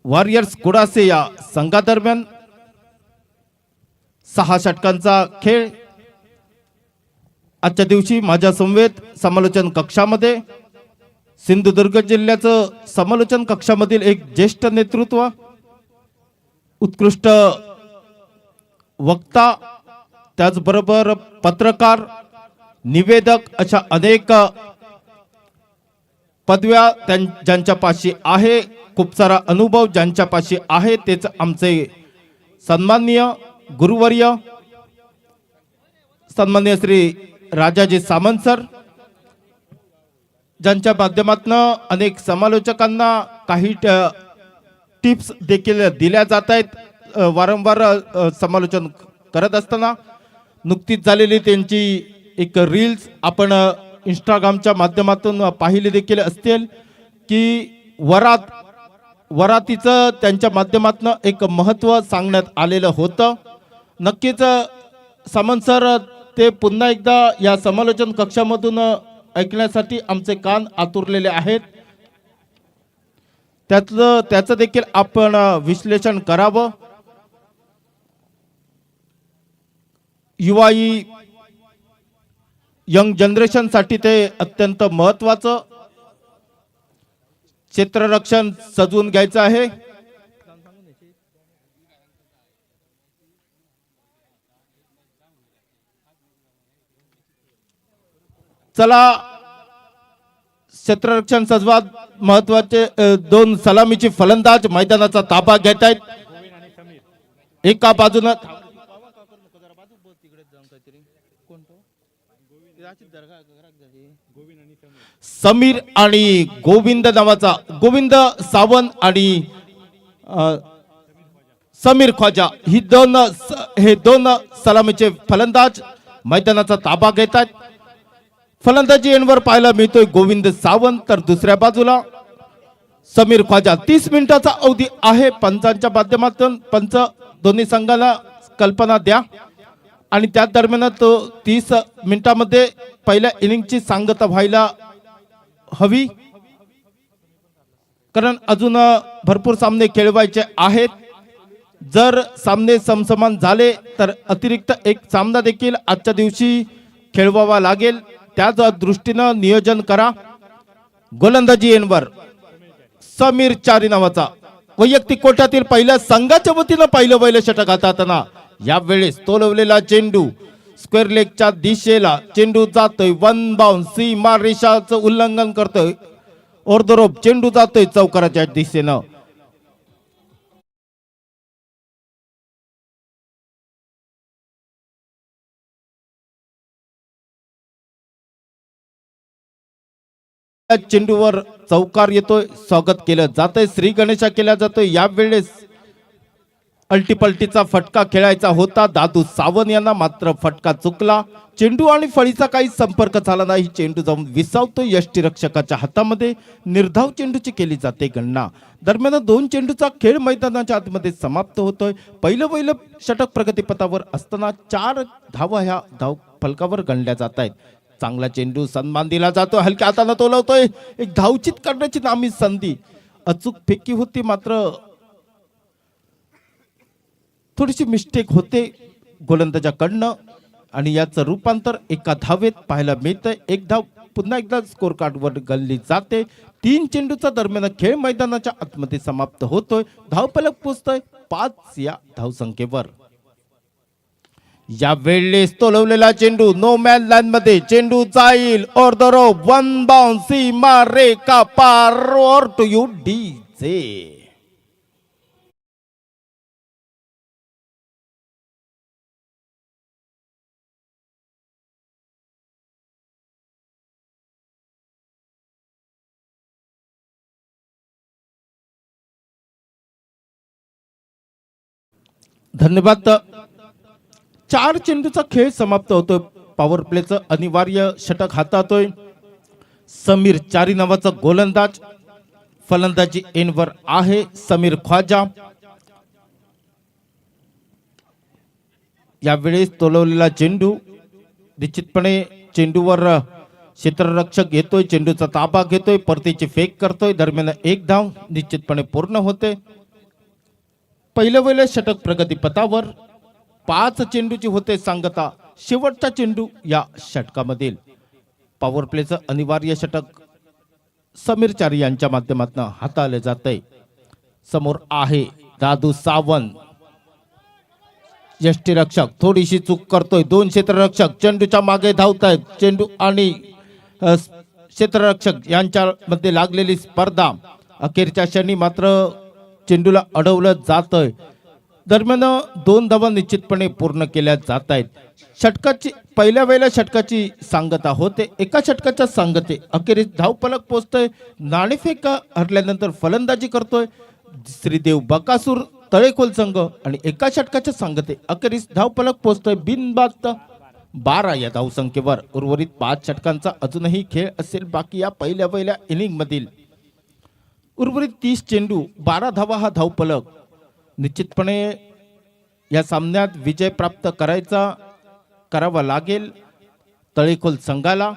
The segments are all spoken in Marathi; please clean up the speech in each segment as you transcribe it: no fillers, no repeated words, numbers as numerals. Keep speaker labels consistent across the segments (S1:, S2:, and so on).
S1: वॉरियर्स कुडासे या संघादरम्यान 6 षटकांचा खेळ आजच्या दिवशी माझ्या समवेत समालोचन कक्षामध्ये सिंधुदुर्ग जिल्ह्याचं समालोचन कक्षामधील एक ज्येष्ठ नेतृत्व, उत्कृष्ट वक्ता, त्याचबरोबर पत्रकार, निवेदक अशा अनेक पदव्या ज्यांच्यापाशी आहे, खूप सारा अनुभव ज्यांच्यापाशी आहे, तेच आमचे सन्माननीय गुरुवर्य सन्माननीय श्री राजाजी सामंत सर, ज्यांच्या माध्यमातून अनेक समालोचकांना काही टिप्स देखील दिल्या जात आहेत. वारंवार समालोचन करत असताना नुकतीच झालेली त्यांची एक रील्स आपण इंस्टाग्रामच्या माध्यमातून पाहिली देखील असतील की वरातीचं त्यांच्या माध्यमातून एक महत्त्व सांगण्यात आलेलं होतं. नक्कीच सामंत सर ते पुन्हा एकदा या समालोचन कक्षामधून ऐकण्यासाठी आमचे कान आतुरलेले आहेत. त्याचं देखील आपण विश्लेषण करावं. युवाई यंग जनरेशन साठी ते अत्यंत महत्त्वाचं क्षेत्ररक्षण सजवून घ्यायचं आहे. चला, क्षेत्ररक्षण सजवात महत्वाचे 2 सलामीचे फलंदाज मैदानाचा ताबा घेत आहेत. एका बाजूने समीर आणि गोविंद नावाचा गोविंद सावंत आणि समीर ख्वाजा हे दोन सलामीचे फलंदाज मैदानाचा ताबा घेत आहेत. फलंदाजी एंडवर पाहायला मिळतोय गोविंद सावंत, तर दुसऱ्या बाजूला समीर ख्वाजा. 30 मिनिटाचा अवधी आहे. पंचांच्या माध्यमातून पंच दोन्ही संघाला कल्पना द्या आणि त्या दरम्यान तो 30 मिनिटांमध्ये पहिल्या इनिंगची सांगता व्हायला हवी, कारण अजून भरपूर सामने खेळवायचे आहेत. जर सामने समसमान झाले तर अतिरिक्त एक सामना देखील आजच्या दिवशी खेळवावा लागेल. त्याच दृष्टीनं नियोजन करा. गोलंदाजी एंडवर समीर चारी नावाचा वैयक्तिक कोट्यातील पहिल्या संघाच्या वतीनं पहिलं षटक हाताळताना यावेळेस तोलवलेला चेंडू स्क्वेअर लेगच्या दिशेला चेंडू जातोय. 1 बाउंस, सीमा रेषाचं उल्लंघन करतोय. ओर्धरोप चेंडू जातोय चौकाराच्या दिशेनं. चेंडूवर चौकार येतोय, स्वागत केलं जातंय, श्री गणेशा केला जातोय. यावेळेस अल्टीपल्टीचा फटका खेळायचा होता दादू सावंत यांना, मात्र फटका चुकला. चेंडू आणि फळीचा काही संपर्क झाला नाही. चेंडू जाऊन विसावतो यष्टीरक्षकाच्या हातामध्ये. निर्धाव चेंडूची केली जाते गणना. दरम्यान 2 चेंडूचा खेळ मैदानाच्या आतमध्ये समाप्त होतोय. पहिलं षटक प्रगतीपथावर असताना 4 धावा ह्या धाव फलकावर गणल्या जात आहेत. चांगला चेंडू, सन्मान दिला जातो. हलक्या हाताने तोलवतोय. एक धावचित करण्याची नामी संधी. अचूक फेकी होती, मात्र थोडीशी मिस्टेक होते गोलंदाजाकडनं आणि याचं रूपांतर एका धावेत पाहायला मिळतंय. एक धाव पुन्हा एकदा स्कोर कार्डवर गणली जाते. 3 चेंडूचा दरम्यान खेळ मैदानाच्या आतमध्ये समाप्त होतोय. धावफलक पोहोचतोय 5 या धावसंख्येवर. या वेळेस तोलवलेला चेंडू नो मॅन लाईन मध्ये चेंडू जाईल ओर द रो. 1 बाउंस, सीमा रेखा पार और टू यू डीजे. धन्यवाद. 4 चेंडूचा खेळ समाप्त होतोय. पॉवर प्लेचं अनिवार्य षटक हाताळतोय समीर चारी नावाचा गोलंदाज. फलंदाजी एंडवर आहे समीर ख्वाजा. यावेळेस तोलवलेला चेंडू निश्चितपणे चेंडूवर क्षेत्ररक्षक येतोय, चेंडूचा ताबा घेतोय, परतीची फेक करतोय. दरम्यान 1 धाव निश्चितपणे पूर्ण होते. पहिलं षटक प्रगतीपथावर 5 चेंडूची होते सांगता शेवटचा चेंडू या षटकामधील पॉवर प्लेचं अनिवार्य षटक समीर चारी यांच्या माध्यमातून हाताळले जाते। समोर आहे दादू सावंत यष्टीरक्षक थोडीशी चूक करतोय 2 क्षेत्ररक्षक चेंडूच्या मागे धावतायत चेंडू आणि क्षेत्ररक्षक यांच्यामध्ये लागलेली स्पर्धा अखेरच्या क्षणी मात्र चेंडूला अडवलं जातंय दरम्यान 2 धावा निश्चितपणे पूर्ण केल्या जात आहेत। षटकाची पहिल्या षटकाची सांगता होते एका षटकाच्या सांगते अखेरीस धावफलक पोहोचतोय नाणेफेक हरल्यानंतर फलंदाजी करतोय श्रीदेव बकासूर तळेखोल संघ आणि एका षटकाच्या सांगते अखेरीस धावफलक पोहोचतोय बिनबाद 12 या धावसंख्येवर। उर्वरित 5 षटकांचा अजूनही खेळ असेल बाकी या पहिल्या इनिंग मधील उर्वरित 30 चेंडू 12 धावा हा धावफलक निश्चितपणे या सामन्यात विजय प्राप्त करावा लागेल तळेखोल संघाला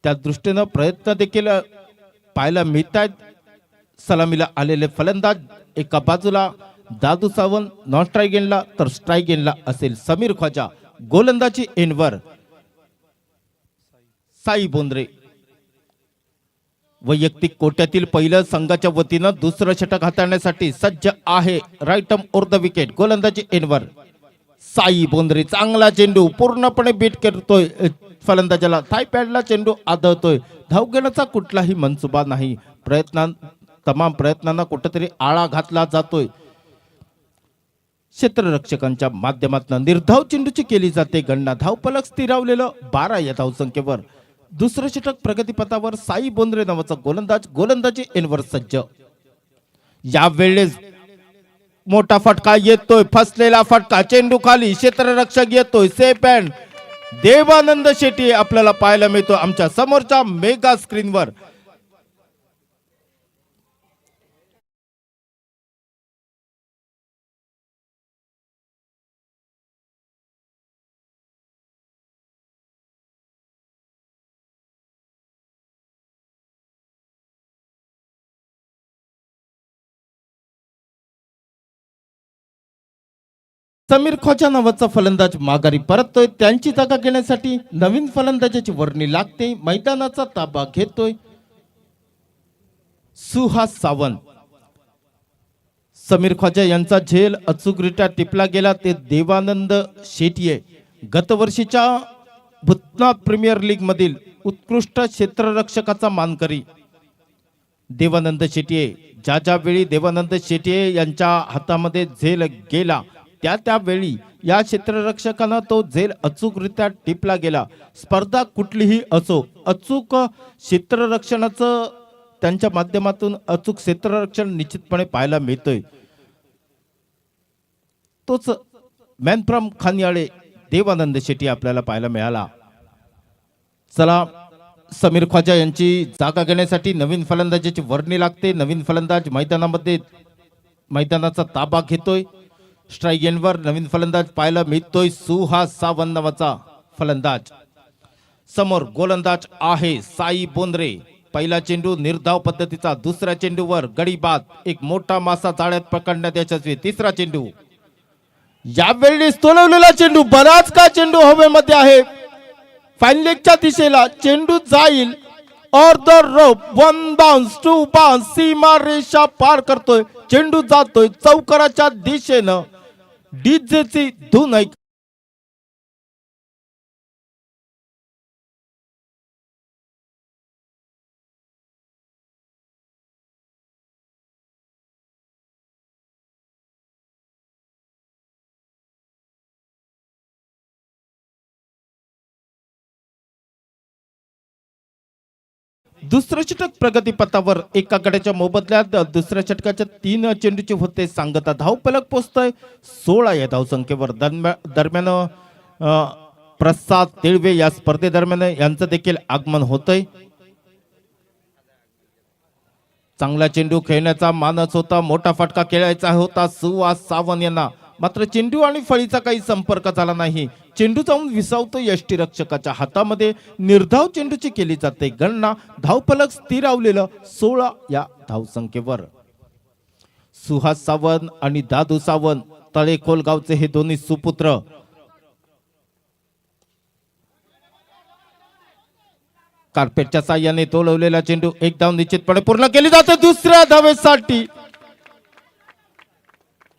S1: त्या दृष्टीने प्रयत्न देखील पाहायला मिळतात। सलामीला आलेले फलंदाज एका बाजूला दादू सावंत नॉन स्ट्राईक एंडला तर स्ट्राईक एंडला असेल समीर ख्वाजा गोलंदाजी एंडवर साई बोंद्रे वैयक्तिक कोट्यातील पहिलं संघाच्या वतीनं दुसरं षटक हाताळण्यासाठी सज्ज आहे right arm over the wicket गोलंदाजी एंडवर साई बोंद्रे चांगला चेंडू पूर्णपणे बीट करतोय फलंदाजाला थाय पॅडला चेंडू आदळतोय धाव घेण्याचा कुठलाही मनसुबा नाही तमाम प्रयत्नांना कुठेतरी आळा घातला जातोय क्षेत्ररक्षकांच्या माध्यमातून निर्धाव चेंडूची केली जाते गणना धावफलक स्थिरावलेलं 12 या धावसंख्येवर। दुसरं षटक प्रगतीपथावर साई बोंद्रे नावाचा गोलंदाजी एनवर सज्ज यावेळेस मोठा फटका येतोय फसलेला फटका चेंडू खाली क्षेत्ररक्षक येतोय सेफ हँड देवानंद शेट्टी आपल्याला पाहायला मिळतो आमच्या समोरच्या मेगा स्क्रीनवर। समीर ख्वाजा नावाचा फलंदाज माघारी परततोय त्यांची जागा घेण्यासाठी नवीन फलंदाजाची वर्णी लागते मैदानाचा ताबा घेतोय सुहास सावंत। समीर ख्वाजा यांचा झेल अचूकरित्या टिपला गेला ते देवानंद शेट्टी गतवर्षीच्या भूतनाथ प्रीमियर लीग मधील उत्कृष्ट क्षेत्ररक्षकाचा मानकरी देवानंद शेट्टी ज्या वेळी देवानंद शेट्टी यांच्या हातामध्ये झेल गेला त्यावेळी या क्षेत्ररक्षकांना तो झेल अचूकरित्या टिपला गेला। स्पर्धा कुठलीही असो अचूक क्षेत्ररक्षणाचं त्यांच्या माध्यमातून अचूक क्षेत्ररक्षण निश्चितपणे पाहायला मिळतोय तोच मॅन फ्रॉम खानियाळे देवानंद शेट्टी आपल्याला पाहायला मिळाला। चला समीर ख्वाजा यांची जागा घेण्यासाठी नवीन फलंदाजाची वर्णी लागते नवीन फलंदाज मैदानाचा ताबा घेतोय स्ट्राईक एंडवर नवीन फलंदाज पाहायला मिळतोय सुहास सावंत नावाचा फलंदाज। समोर गोलंदाज आहे साई बोंद्रे पहिला चेंडू निर्धाव पद्धतीचा दुसऱ्या चेंडूवर गडीबाद एक मोठा मासा जाळ्यात पकडण्यात यशस्वी तिसरा चेंडू यावेळी तोलवलेला चेंडू बराच का चेंडू हवेमध्ये आहे फाईन लेगच्या दिशेला चेंडू जाईल और द रोप 1 बाउंस 2 बाउंस सीमा रेषा पार करतोय चेंडू जातोय चौकाराच्या दिशेनं डीजेची धून ऐक दुसरं षटक प्रगतीपथावर एका गड्याच्या मोबदल्यात दुसऱ्या षटकाच्या 3 चेंडूचे होते सांगता धावफलक पोहोचतोय 16 या धावसंख्येवर। दरम्यान प्रसाद तेळवे या स्पर्धेदरम्यान यांचं देखील आगमन होतंय। चांगला चेंडू खेळण्याचा मानस होता मोठा फटका खेळायचा होता सुहास सावंत यांना मात्र चेंडू आणि फळीचा काही संपर्क झाला नाही चेंडू जाऊन विसावतो यष्टीरक्षकाच्या हातामध्ये निर्धाव चेंडूची केली जाते गणना धावफलक स्थिरावलेलं 16 या धावसंख्येवर। सुहास सावंत आणि दादू सावंत तळेखोल गावचे हे दोन्ही सुपुत्र कार्पेटच्या साह्याने तोलवलेला चेंडू एक धाव निश्चितपणे पूर्ण केली जाते दुसऱ्या धावेसाठी.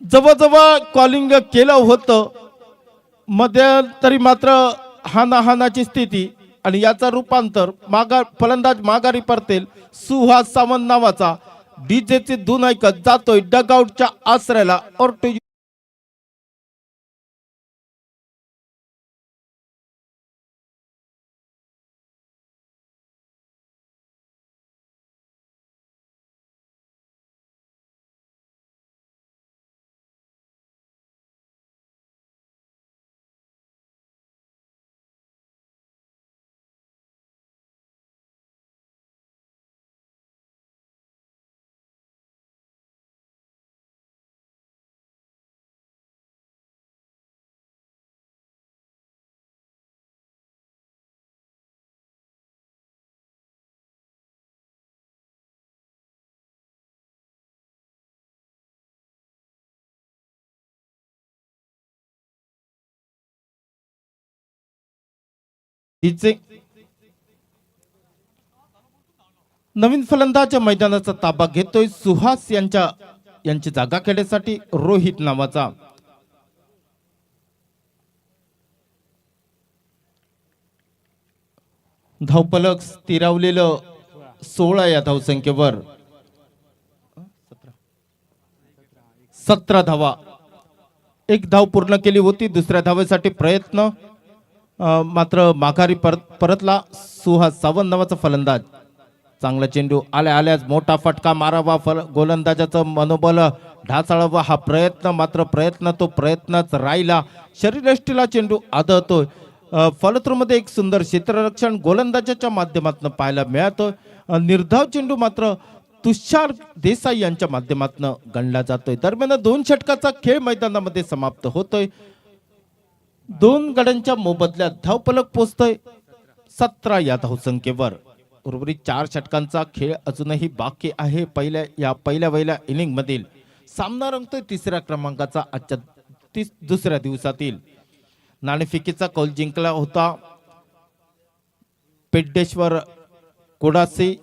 S1: जवळजवळ कॉलिंग केलं होतं मध्यंतरी मात्र हानाहानाची स्थिती आणि याचा रूपांतर फलंदाज माघारी परतेल. सुहास सावंत नावाचा डीजेचे धून ऐकत जातोय डगआउटच्या आसऱ्याला. और डीजे नवीन फलंदाज मैदानाचा ताबा घेतोय. सुहास यांची जागा खेळण्यासाठी रोहित नावाचा धावफलक स्थिरावलेलं 16 या धावसंख्येवर 17 धावा. एक धाव पूर्ण केली होती. दुसऱ्या धावेसाठी प्रयत्न मात्र माघारी परतला सुहास सावंत नावाचा फलंदाज. चांगला चेंडू आल्याच मोठा फटका मारावा. गोलंदाजाचं मनोबल ढासळावा हा प्रयत्न मात्र तो प्रयत्नच राहिला. शरीरयष्टीला चेंडू आदळतोय. फलत्रूमध्ये एक सुंदर क्षेत्ररक्षण गोलंदाजाच्या माध्यमातून पाहायला मिळतोय. निर्धाव चेंडू मात्र तुषार देसाई यांच्या माध्यमातून गणला जातोय. दरम्यान 2 षटकाचा खेळ मैदानामध्ये समाप्त होतोय. 2 गड्यांच्या मोबदल्यात धावफलक पोहोचतोय 17 या धावसंख्येवर. उर्वरित 4 षटकांचा खेळ अजूनही बाकी आहे. पहिल्या इनिंग मधील सामना रंगतोय 3ऱ्या क्रमांकाचा आजच्या दुसऱ्या दिवसातील. नाणेफेकीचा कौल जिंकला होता पेड्डेश्वर कोडासे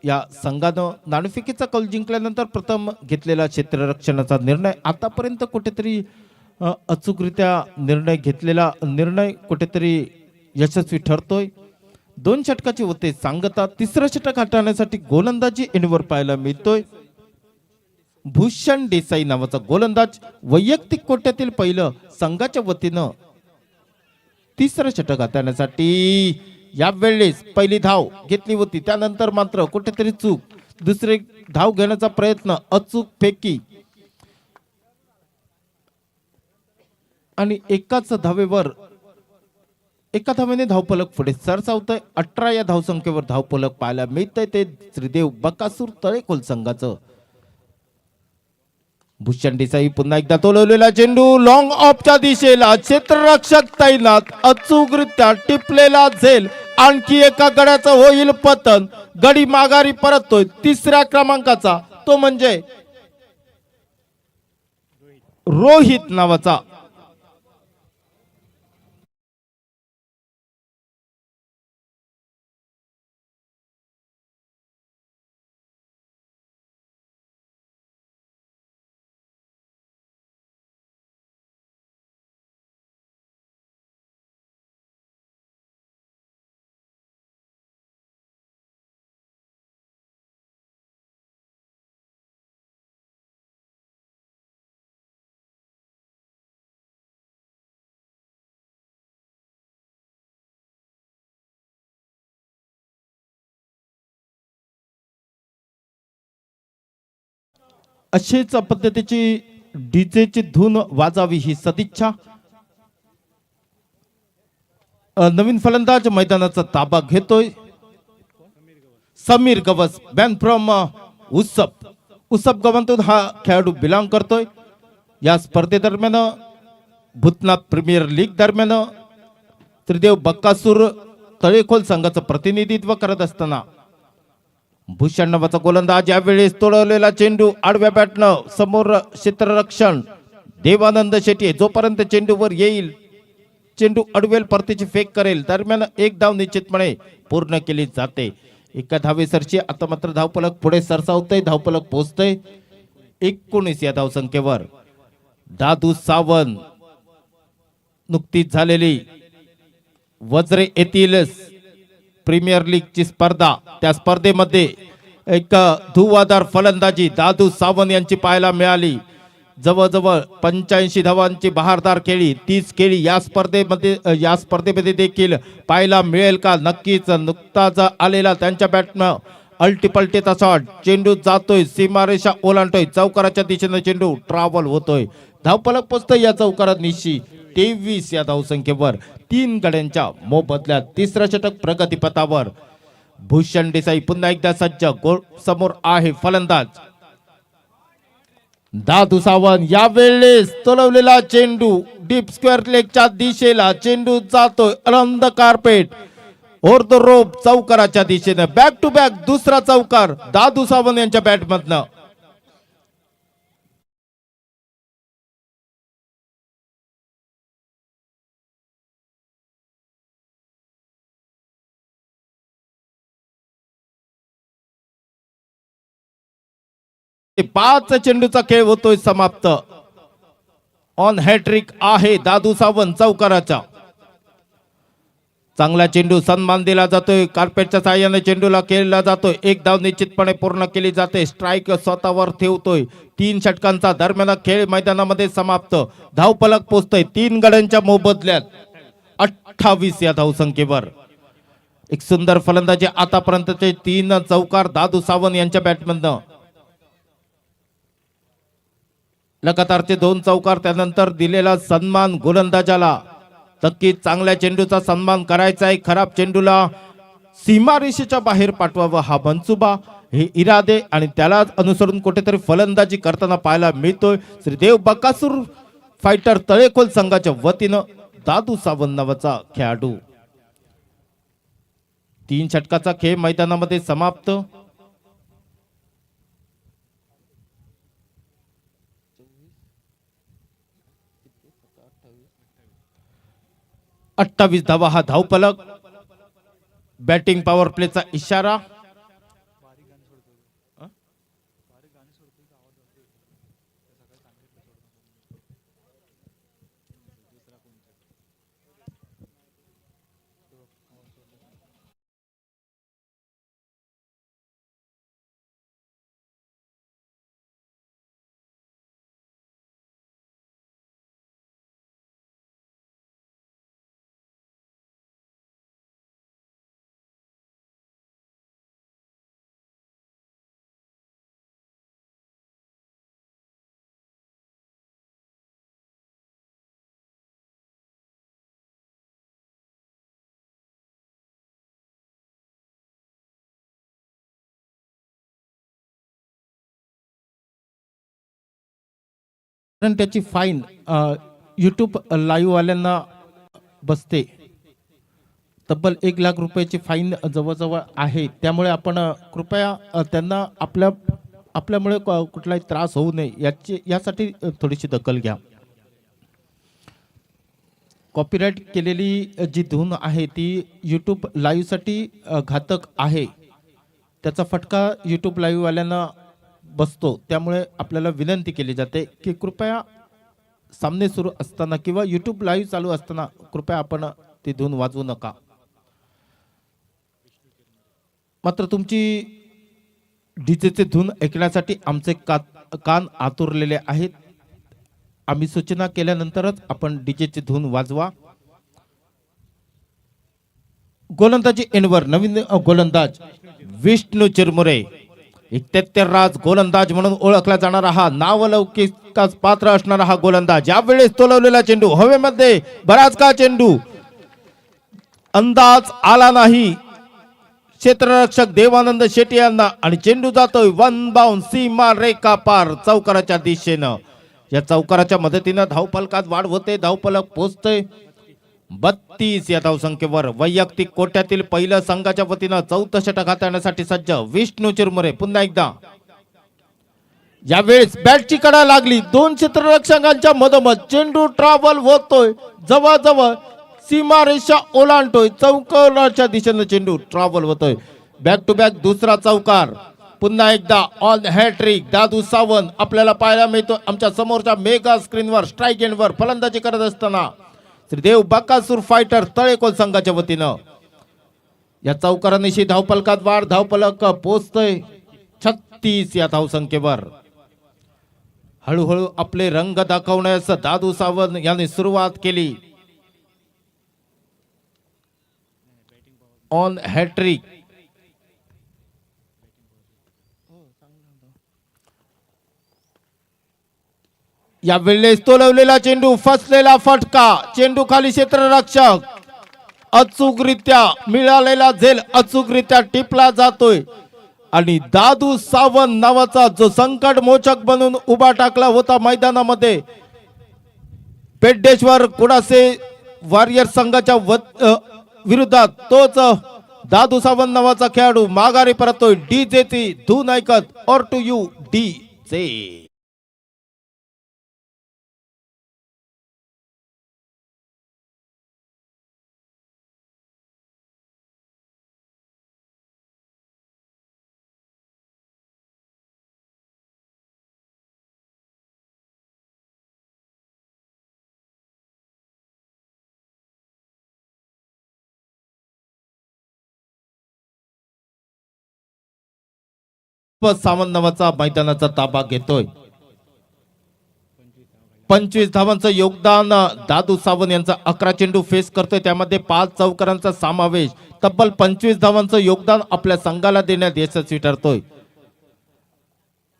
S1: या संघानं. नाणेफेकीचा कौल जिंकल्यानंतर प्रथम घेतलेला क्षेत्ररक्षणाचा निर्णय आतापर्यंत कुठेतरी अचूकरित्या निर्णय कुठेतरी यशस्वी ठरतोय. 2 षटकाची होते सांगता. 3रं षटक हाताळण्यासाठी गोलंदाजी एंडवर पाहायला मिळतोय. भूषण देसाई नावाचा गोलंदाज वैयक्तिक कोट्यातील पहिलं संघाच्या वतीनं 3रं षटक हाताळण्यासाठी यावेळेस पहिली धाव घेतली होती. त्यानंतर मात्र कुठेतरी चूक. दुसरे धाव घेण्याचा प्रयत्न अचूक फेकी आणि एका धावेने धावफलक पुढे सरसावतंय. 18 या धावसंख्येवर धावफलक पाहायला मिळतंय ते श्रीदेव बकासूर तळेखोल संघाचं. भूषण देसाई पुन्हा एकदा तोलवलेला चेंडू लॉंग ऑफच्या दिशेला. क्षेत्ररक्षक तैनात. अचूकरित्या टिपलेला झेल. आणखी एका गड्याचं होईल पतन. गडी माघारी परततोय 3ऱ्या क्रमांकाचा. तो म्हणजे रोहित नावाचा. अशीच पद्धतीची डीजेची धून वाजावी ही सदिच्छा. नवीन फलंदाज मैदानाचा ताबा घेतोय समीर गवस. बॅन फ्रॉम उसप गावातून हा खेळाडू बिलॉंग करतोय. या स्पर्धेदरम्यान भूतनाथ प्रीमियर लीग दरम्यान श्रीदेव बक्कासूर तळेखोल संघाचं प्रतिनिधित्व करत असताना भूषण नावाचा गोलंदाज यावेळेस तोडवलेला चेंडू आडव्या बॅटनं समोर क्षेत्ररक्षण देवानंद शेट्टी जोपर्यंत चेंडूवर येईल चेंडू अडवेल परतीची फेक करेल दरम्यान एक धाव निश्चितपणे पूर्ण केली जाते. एका धावेसरची आता मात्र धावफलक पुढे सरसावतय धावफलक पोहोचतय 19 या धावसंख्येवर. दादू सावंत नुकतीच झालेली वज्रे येथील प्रीमियर लीगची स्पर्धा त्या स्पर्धेमध्ये एक धुवाधार फलंदाजी दादू सावंत यांची पाहायला मिळाली. जवळजवळ 85 धावांची बहारदार खेळी 30 खेळी या स्पर्धेमध्ये देखील पाहायला मिळेल का? नक्कीच. नुकताच आलेला त्यांच्या बॅटनं अल्टीपल्टीचा शॉट चेंडू जातोय सीमारेषा ओलांडतोय चौकाराच्या दिशेने चेंडू ट्रॅव्हल होतोय. धावफलक पोचतोय या चौकारात निश्ची 23 या धावसंख्येवर. 3 गड्यांच्या मोबदल्यात तिसरा षटक प्रगतीपथावर. भूषण देसाई पुन्हा एकदा सज्ज. समोर आहे फलंदाज दादू सावंत. यावेळेस तोलवलेला चेंडू डीप स्क्वेअर लेगच्या दिशेला चेंडू जातोय Anant carpet or the rope चौकाराच्या दिशेने. बॅक टू बॅक दुसरा चौकार दादू सावंत यांच्या बॅटमधनं. पाच चेंडूचा खेळ होतोय समाप्त. ऑन हॅट्रिक आहे दादू सावंत चौकाराचा. चांगला चेंडू सन्मान दिला जातोय. कार्पेटच्या साहाय्याने चेंडूला केला जातोय. एक धाव निश्चितपणे पूर्ण केली जाते. स्ट्राईक स्वतःवर ठेवतोय. 3 षटकांचा दरम्यान खेळ मैदानामध्ये समाप्त. धावफलक पोचतोय 3 गड्यांच्या मोबदल्यात 28 या धावसंख्येवर. एक सुंदर फलंदाजी आतापर्यंतचे 3 चौकार दादू सावंत यांच्या बॅटमधनं. लगातारचे 2 चौकार त्यानंतर दिलेला सन्मान गोलंदाजाला. नक्कीच चांगल्या चेंडूचा सन्मान करायचा आहे. खराब चेंडूला सीमारेषेच्या बाहेर पाठवावं हा मनसुबा हे इरादे आणि त्याला अनुसरून कुठेतरी फलंदाजी करताना पाहायला मिळतोय श्रीदेव बकासूर फायटर तळेखोल संघाच्या वतीनं दादू सावंत नावाचा खेळाडू. 3 षटकाचा खेळ मैदानामध्ये समाप्त. अठ्ठावीस धावा हा धावफलक. बॅटिंग पॉवर प्लेचा इशारा. त्याची फाईन यूट्यूब लाईव्ह वाल्यांना बसते. तब्बल 1 लाख रुपयाची फाईन जवळजवळ आहे. त्यामुळे आपण कृपया त्यांना आपल्यामुळे कुठलाही त्रास होऊ नये यासाठी थोडीशी दखल घ्या. कॉपीराईट केलेली जी धून आहे ती यूट्यूब लाईव्ह साठी घातक आहे. त्याचा फटका यूट्यूब लाईव्ह वाल्यांना बसतो. त्यामुळे आपल्याला विनंती केली जाते की कृपया सामने सुरू असताना किंवा यूट्यूब लाईव्ह चालू असताना कृपया आपण ती धून वाजवू नका. मात्र तुमची डीजेचे धून ऐकण्यासाठी आमचे कान आतुरलेले आहेत. आम्ही सूचना केल्यानंतरच आपण डीजेची धून वाजवा. गोलंदाजी एनवर नवीन गोलंदाज विष्णू चिरमुरे. 71 राज गोलंदाज म्हणून ओळखला जाणारा हा नावलौकिकास पात्र असणारा हा गोलंदाज. यावेळेस तोलवलेला चेंडू हवेमध्ये बराच काळ चेंडू अंदाज आला नाही क्षेत्ररक्षक देवानंद शेट्टी यांना आणि चेंडू जातोय 1 बाउंड सीमा रेखा पार चौकाराच्या दिशेनं. या चौकाराच्या मदतीनं धावफलकात वाढ होते. धावफलक पोहोचतोय 32 या धावसंख्येवर वैयक्तिक कोट्यातील पहिलं संघाच्या वतीनं 4थं षटक हाताळण्यासाठी सज्ज विष्णू चिरमुरे. पुन्हा एकदा यावेळेस बॅटची कडा लागली, दोन क्षेत्ररक्षकांच्या मधोमध चेंडू ट्रॅव्हल होतोय, जवळजवळ सीमारेषा ओलांडतोय, चौकाराच्या दिशेने चेंडू ट्रॅव्हल होतोय. बॅक टू बॅक दुसरा चौकार. पुन्हा एकदा ऑन हॅट्रिक दादू सावंत आपल्याला पाहायला मिळतो आमच्या समोरच्या मेगा स्क्रीनवर. स्ट्राईक एंडवर फलंदाजी करत असताना श्रीदेव बकासूर फायटर तळेकोल संघाच्या वतीनं या चौकारानिशी धावफलकात वाढ. धावफलक पोहोचतोय 36 या धावसंख्येवर. हळूहळू आपले रंग दाखवण्यास दादू सावंत यांनी सुरुवात केली. On hattrick. या वेळेस तोलवलेला चेंडू, फसलेला फटका, चेंडू खाली क्षेत्ररक्षक अचूकरित्या मिळालेला झेल अचूकरित्या टिपला जातोय आणि दादू सावंत नावाचा जो संकट मोचक बनून उभा टाकला होता मैदानामध्ये पेड्डेश्वर कुडासे वॉरियर संघाच्या विरोधात, तोच दादू सावंत नावाचा खेळाडू माघारी परतोय. डीजे ची धून ऐकत और टू यू डीजे. सावंत नावाचा मैदानाचा ताबा घेतोय. 25 धावांचं योगदान दादू सावंत यांचा. 11 चेंडू फेस करतोय, त्यामध्ये 5 चौकारांचा समावेश. तब्बल 25 धावांचं योगदान आपल्या संघाला देण्यात यशस्वी ठरतोय.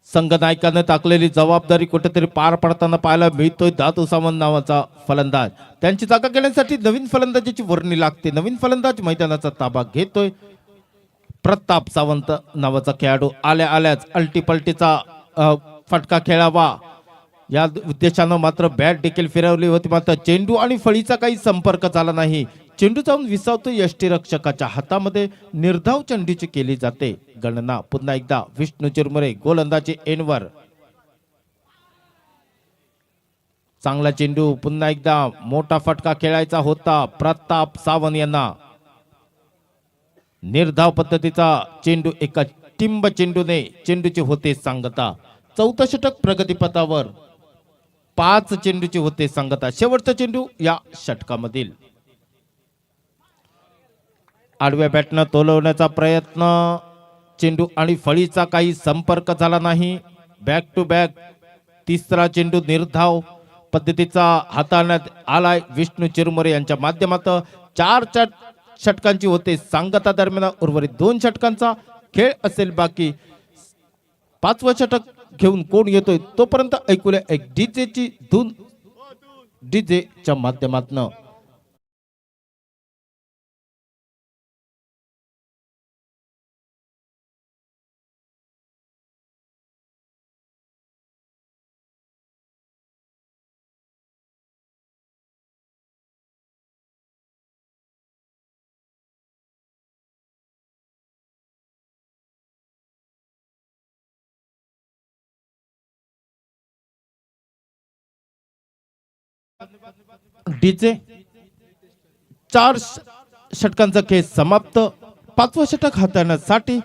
S1: संघ नायकाने टाकलेली जबाबदारी कुठेतरी पार पडताना पाहायला मिळतोय. दादू सावंत नावाचा फलंदाज, त्यांची जागा घेण्यासाठी नवीन फलंदाजीची वर्णी लागते. नवीन फलंदाज मैदानाचा ताबा घेतोय. प्रताप सावंत नावाचा खेळाडू आल्या आल्याच अल्टीपल्टीचा फटका खेळावा या उद्देशानं मात्र बॅट देखील फिरवली होती, मात्र चेंडू आणि फळीचा काही संपर्क झाला नाही. चेंडू जाऊन विसावतो यष्टीरक्षकाच्या हातामध्ये. निर्धाव चेंडूची केली जाते गणना. पुन्हा एकदा विष्णू चिरमुरे गोलंदाजी एनवर. चांगला चेंडू, पुन्हा एकदा मोठा फटका खेळायचा होता प्रताप सावंत यांना. निर्धाव पद्धतीचा चेंडू, एका टिंब चेंडूने चेंडूची होते सांगता. 4थं षटक प्रगतीपथावर. 5 चेंडूची होते सांगता. शेवटचा चेंडू या षटकामधील. आडव्या बॅटनं तोलवण्याचा प्रयत्न, चेंडू आणि फळीचा काही संपर्क झाला नाही. बॅक टू बॅक तिसरा चेंडू निर्धाव पद्धतीचा हाताळण्यात आलाय विष्णू चिरमुरे यांच्या माध्यमातून. 4 षटकांची होते सांगता दरम्यान उर्वरित 2 षटकांचा खेळ असेल बाकी. 5वं षटक घेऊन कोण येतोय तोपर्यंत ऐकूया एक डीजेची धून डीजेच्या माध्यमातून. डीजे 4 षटकांचा खेळ समाप्त. 5वं षटक हाताळण्यासाठी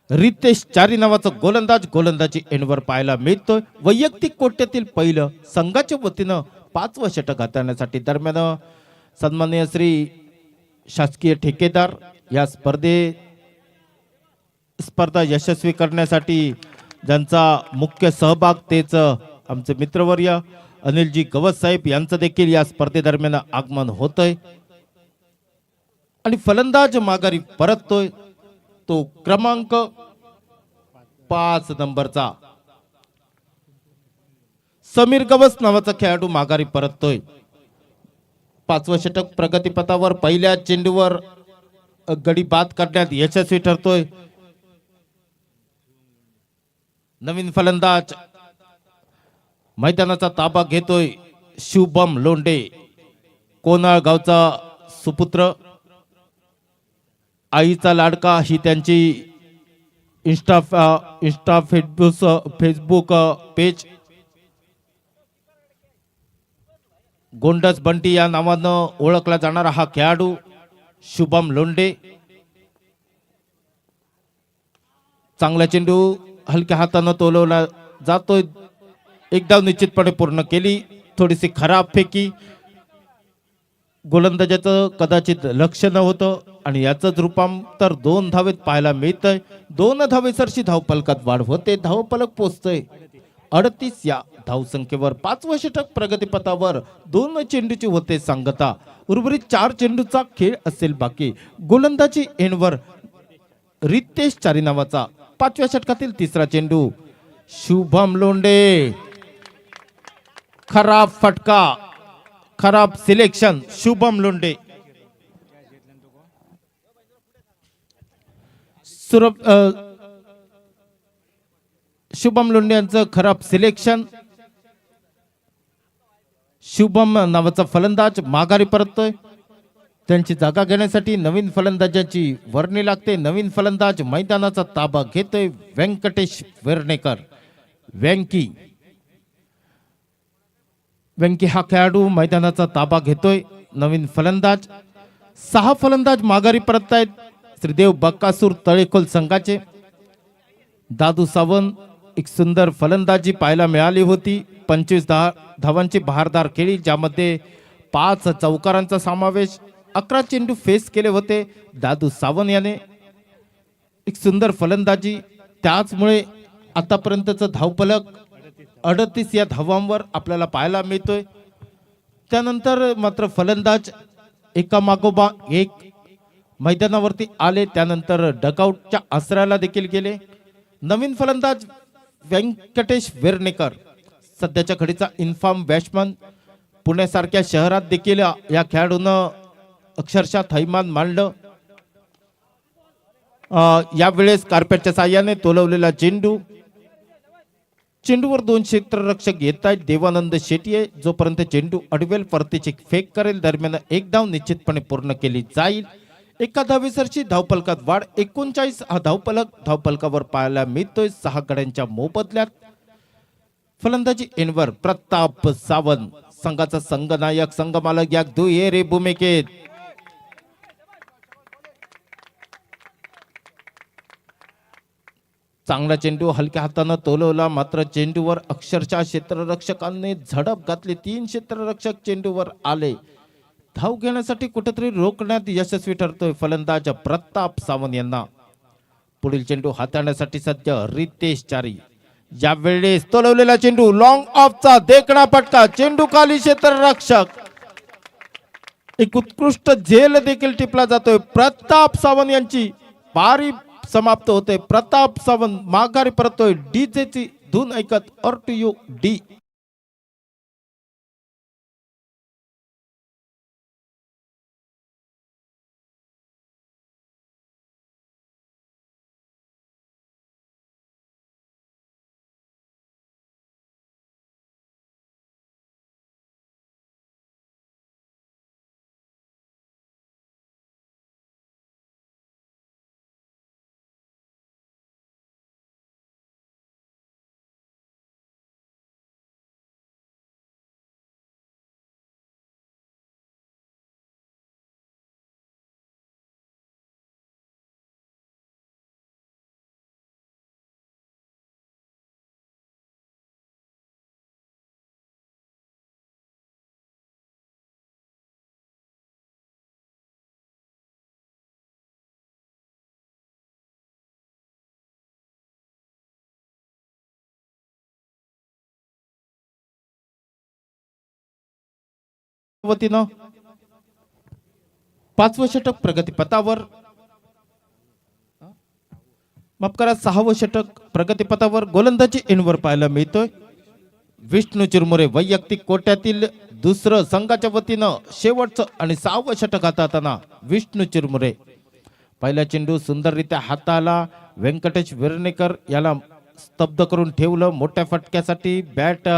S1: रितेश चारी नावाचा गोलंदाज गोलंदाजी एंडवर पाहायला मिळतोय. वैयक्तिक कोट्यातील पहिलं संघाच्या वतीनं 5वं षटक हाताळण्यासाठी. दरम्यान सन्माननीय श्री शासकीय ठेकेदार या स्पर्धा यशस्वी करण्यासाठी ज्यांचा मुख्य सहभाग तेच आमचे मित्रवर्य अनिलजी गवत साहेब यांचं देखील या स्पर्धेदरम्यान आगमन होतंय आणि फलंदाज माघारी परततोय. तो क्रमांक 5 नंबरचा समीर गवस नावाचा खेळाडू माघारी परततोय. 5वं षटक प्रगतीपथावर. पहिल्या चेंडूवर गडी बाद करण्यात यशस्वी ठरतोय. नवीन फलंदाज मैदानाचा ताबा घेतोय शुभम लोंढे. कोनाळ गावचा सुपुत्र, आईचा लाडका ही त्यांची इंस्टा फेसबुक पेज. गोंडस बंटी या नावानं ओळखला जाणारा हा खेळाडू शुभम लोंढे. चांगला चेंडू हलक्या हातानं तोलवला जातोय. एक धाव निश्चितपणे पूर्ण केली. थोडीशी खराब फेकी, गोलंदाजाचं कदाचित लक्ष न होतं आणि याचंच रूपांतर 2 धावेत पाहायला मिळतंय. 2 धावेसरशी धावफलकात वाढ होते. धावफलक पोचतोय 38 या धावसंख्येवर. 5वं षटक प्रगतीपथावर. 2 चेंडूची होते सांगता. उर्वरित 4 चेंडूचा खेळ असेल बाकी. गोलंदाजी एंडवर रितेश चारी नावाचा 5व्या षटकातील 3रा चेंडू. शुभम लोंढे, खराब फटका, खराब सिलेक्शन. शुभम लोंढे शुभम लोंढे यांचं खराब सिलेक्शन. शुभम नावाचा फलंदाज माघारी परततोय. त्यांची जागा घेण्यासाठी नवीन फलंदाजाची वर्णी लागते. नवीन फलंदाज मैदानाचा ताबा घेतोय व्यंकटेश वेर्णेकर. व्यंकी हा खेळाडू मैदानाचा ताबा घेतोय. नवीन फलंदाज. 6 फलंदाज माघारी परततायत. श्रीदेव बक्कासूर तळेखोल संघाचे. दादू सावंत. एक सुंदर फलंदाजी पाहायला मिळाली होती. 25 धावांची बहारदार खेळी, ज्यामध्ये 5 चौकारांचा समावेश. 11 चेंडू फेस केले होते दादू सावंत याने. एक सुंदर फलंदाजी. त्याचमुळे आतापर्यंतचं धावफलक 38 या धावांवर आपल्याला पाहायला मिळतोय. त्यानंतर मात्र फलंदाज एकामागोमाग एक मैदानावरती आले. त्यानंतर डकआउटच्या आसऱ्याला देखील गेले. नवीन फलंदाज व्यंकटेश वेर्णेकर, सध्याच्या घडीचा इन्फॉर्म बॅट्समन. पुण्यासारख्या शहरात देखील या खेळाडूनं अक्षरशः थैमान मांडलं. यावेळेस कार्पेटच्या साह्याने तोलवलेला चेंडू. चेंडूवर 2 क्षेत्ररक्षक येत आहेत. देवानंद शेट्ये जोपर्यंत चेंडू अडवेल परतीची फेक करेल, दरम्यान 1 धाव निश्चितपणे पूर्ण केली जाईल. 1 धावेसरची धावफलकात वाढ. 39 हा धावफलकावर पाहायला मिळतोय 6 गड्यांच्या मोबदल्यात. फलंदाजी एंडवर प्रताप सावंत, संघाचा संघनायक, संघमालक या दुहेरी भूमिकेत. चांगला चेंडू हलक्या हातानं तोलवला, मात्र चेंडूवर अक्षरशः क्षेत्ररक्षकांनी झडप घातली. 3 क्षेत्ररक्षक चेंडूवर आले. धाव घेण्यासाठी कुठेतरी रोखण्यात यशस्वी ठरतोय फलंदाज प्रताप सावंत यांना. पुढील चेंडू हाताळण्यासाठी सज्ज रितेश चारी. यावेळेस तोलवलेला चेंडू लॉंग ऑफचा देखणा फटका. चेंडू खाली क्षेत्ररक्षक. एक उत्कृष्ट झेल देखील टिपला जातोय. प्रताप सावंत यांची पारी समाप्त होते. प्रताप सावंत माघारी परतोय. डीजेची धून ऐकत और टू यू डी. वतीनं 5वं षटक प्रगतीपथावर. माफ करा, 6वं षटक प्रगतीपथावर. गोलंदाजी एंडवर पाहायला मिळतोय विष्णू चिरमुरे. वैयक्तिक कोट्यातील दुसरं संघाच्या वतीनं शेवटचं आणि 6वं षटक हाताळताना विष्णू चिरमुरे. पहिला चेंडू सुंदररित्या हाताला. व्यंकटेश वेर्णेकर याला स्तब्ध करून ठेवलं. मोठ्या फटक्यासाठी बॅट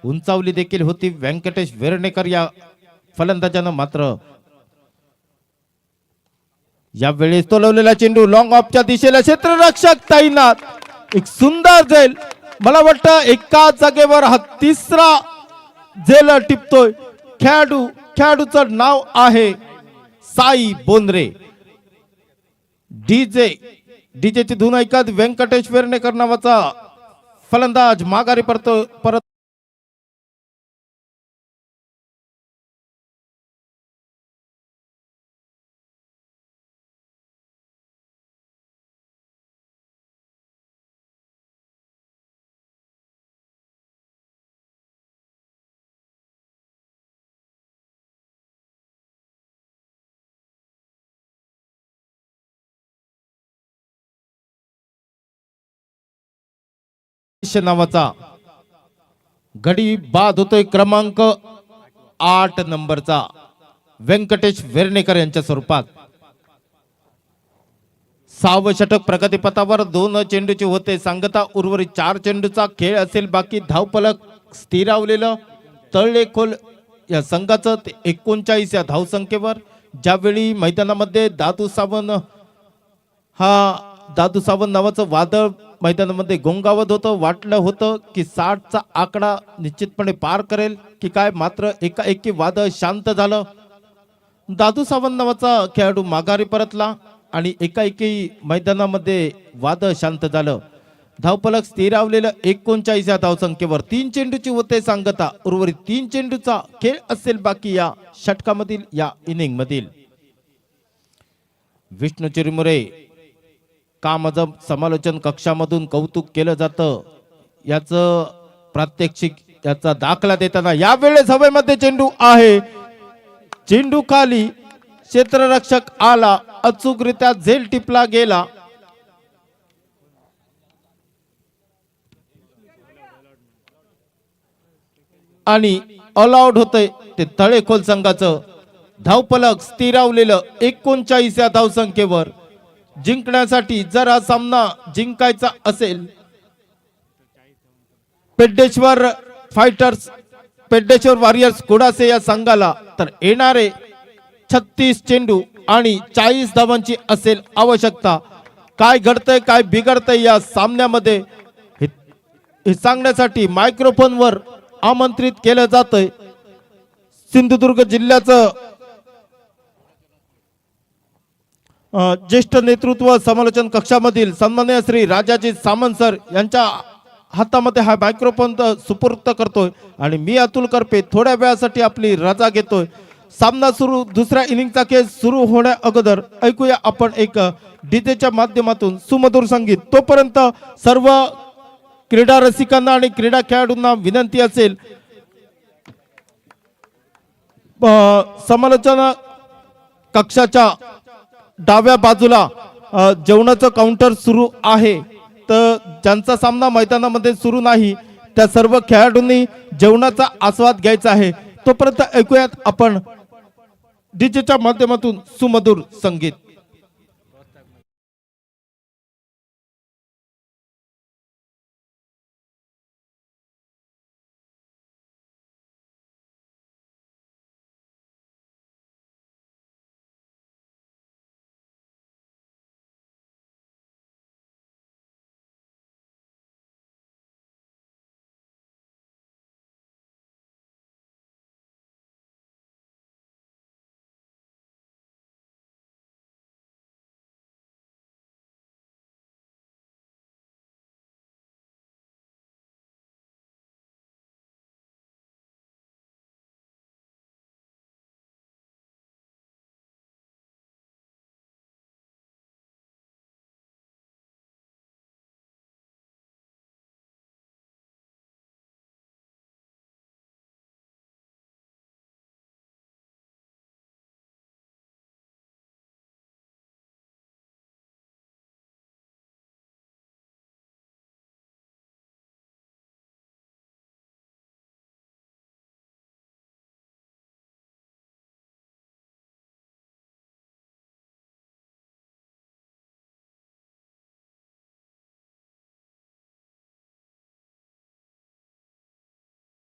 S1: उंचावली देखील होती. व्यंकटेश वेर्णेकर या फलंदाजानं मात्र या वेळेस तोलवलेला चेंडू लॉंग ऑफच्या दिशेला क्षेत्ररक्षक तैनात एक सुंदर झेल मला वाटतं एका जागेवर हा तिसरा झेल टिपतोय खेळाडूचं नाव आहे साई बोंद्रे डीजेची धून ऐकत व्यंकटेश वेर्णेकर नावाचा फलंदाज माघारी परत नावाचा गडी बाद होतोय क्रमांक 8 नंबरचा व्यंकटेश वेर्णेकर यांच्या स्वरूपात 6वे षटक प्रगतीपथावर 2 चेंडूचे होते सांगता उर्वरित 4 चेंडूचा खेळ असेल बाकी धावफलक स्थिरावलेलं तळलेखोल या संघाचं 39 या धावसंख्येवर ज्यावेळी मैदानामध्ये दादू सावंत नावाचं वादळ मैदानामध्ये गोंगावत होतं वाटलं होतं की 60चा आकडा निश्चितपणे पार करेल की काय मात्र एकाएकी वादळ शांत झालं दादू सावंत नावाचा खेळाडू माघारी परतला आणि एकाएकी मैदानामध्ये वादळ शांत झालं धावफलक स्थिरावलेलं 39 या धावसंख्येवर 3 चेंडूची होते सांगता उर्वरित 3 चेंडूचा खेळ असेल बाकी या षटकामधील या इनिंग मधील विष्णू चिरमुरे कामजब समालोचन कक्षामधून कौतुक केलं जातं याचं प्रात्यक्षिक याचा दाखला देताना यावेळेस हवेमध्ये चेंडू आहे चेंडू खाली क्षेत्ररक्षक आला अचूकरित्या झेल टिपला गेला आणि ऑल आउट होतंय ते तळेखोल संघाचं धावफलक स्थिरावलेलं 39 या धावसंख्येवर जिंकण्यासाठी जर हा सामना जिंकायचा असेल पेड्डेश्वर वॉरियर्स कुडासे या संघाला तर येणारे 36 चेंडू आणि 40 धावांची असेल आवश्यकता काय घडतंय काय बिघडतंय या सामन्यामध्ये हे सांगण्यासाठी मायक्रोफोनवर आमंत्रित केलं जातंय सिंधुदुर्ग जिल्ह्याचं ज्येष्ठ नेतृत्व समालोचन कक्षामधील सन्माननीय श्री राजाजी सामंत सर यांच्या हातामध्ये हा मायक्रोफोन सुपूर्द करतोय आणि मी अतुल करपे थोड्या वेळासाठी आपली रजा घेतोय सामना सुरू दुसऱ्या इनिंगचा खेळ सुरू होण्या अगोदर ऐकूया आपण एक डीजेच्या माध्यमातून सुमधुर संगीत तोपर्यंत सर्व क्रीडा रसिकांना आणि क्रीडा खेळाडूंना विनंती असेल समालोचन कक्षाच्या डाव्या बाजूला जेवणाचं काउंटर सुरू आहे तर ज्यांचा सामना मैदानामध्ये सुरू नाही त्या सर्व खेळाडूंनी जेवणाचा आस्वाद घ्यायचा आहे तोपर्यंत ऐकूयात आपण डीजेच्या माध्यमातून सुमधुर संगीत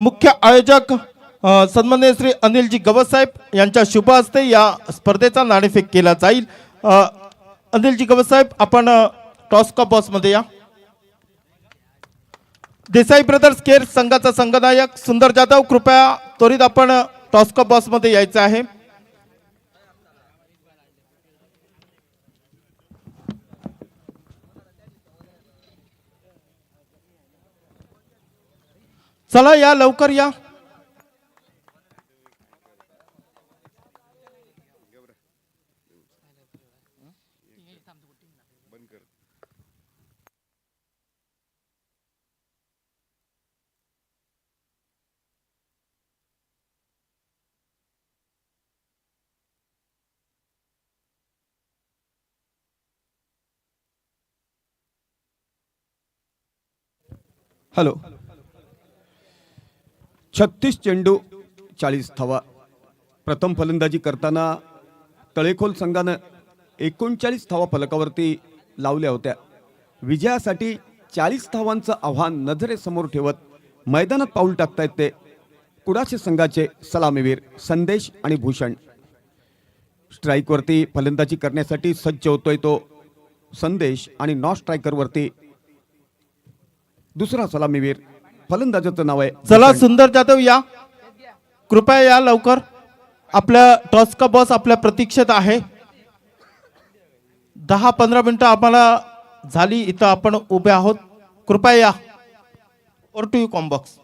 S1: मुख्य आयोजक सन्माननीय श्री अनिलजी गवस साहेब यांच्या शुभ हस्ते या स्पर्धेचा नाणेफेक केला जाईल. अनिलजी गवस साहेब आपण टॉस का बॉस मध्ये या. देसाई ब्रदर्स केर संघाचा संघनायक सुंदर जाधव कृपया त्वरित आपण टॉस का बॉस मध्ये यायचं आहे. चला या लवकर या.
S2: हॅलो. 36 चेंडू 40 धावा. प्रथम फलंदाजी करताना तळेखोल संघानं 39 धावा फलकावरती लावल्या होत्या. विजयासाठी 40 धावांचं आव्हान नजरेसमोर ठेवत मैदानात पाऊल टाकतायत ते कुडाचे संघाचे सलामीवीर संदेश आणि भूषण. स्ट्राईकवरती फलंदाजी करण्यासाठी सज्ज होतोय तो संदेश आणि नॉन स्ट्रायकरवरती दुसरा सलामीवीर फलंदाजाचं नाव आहे.
S1: चला सुंदर जाधव या, कृपया या लवकर. आपल्या टॉस का बॉस आपल्या प्रतीक्षेत आहे. 10-15 मिनिटं आम्हाला झाली इथं आपण उभे आहोत. कृपया या. Over to you combox.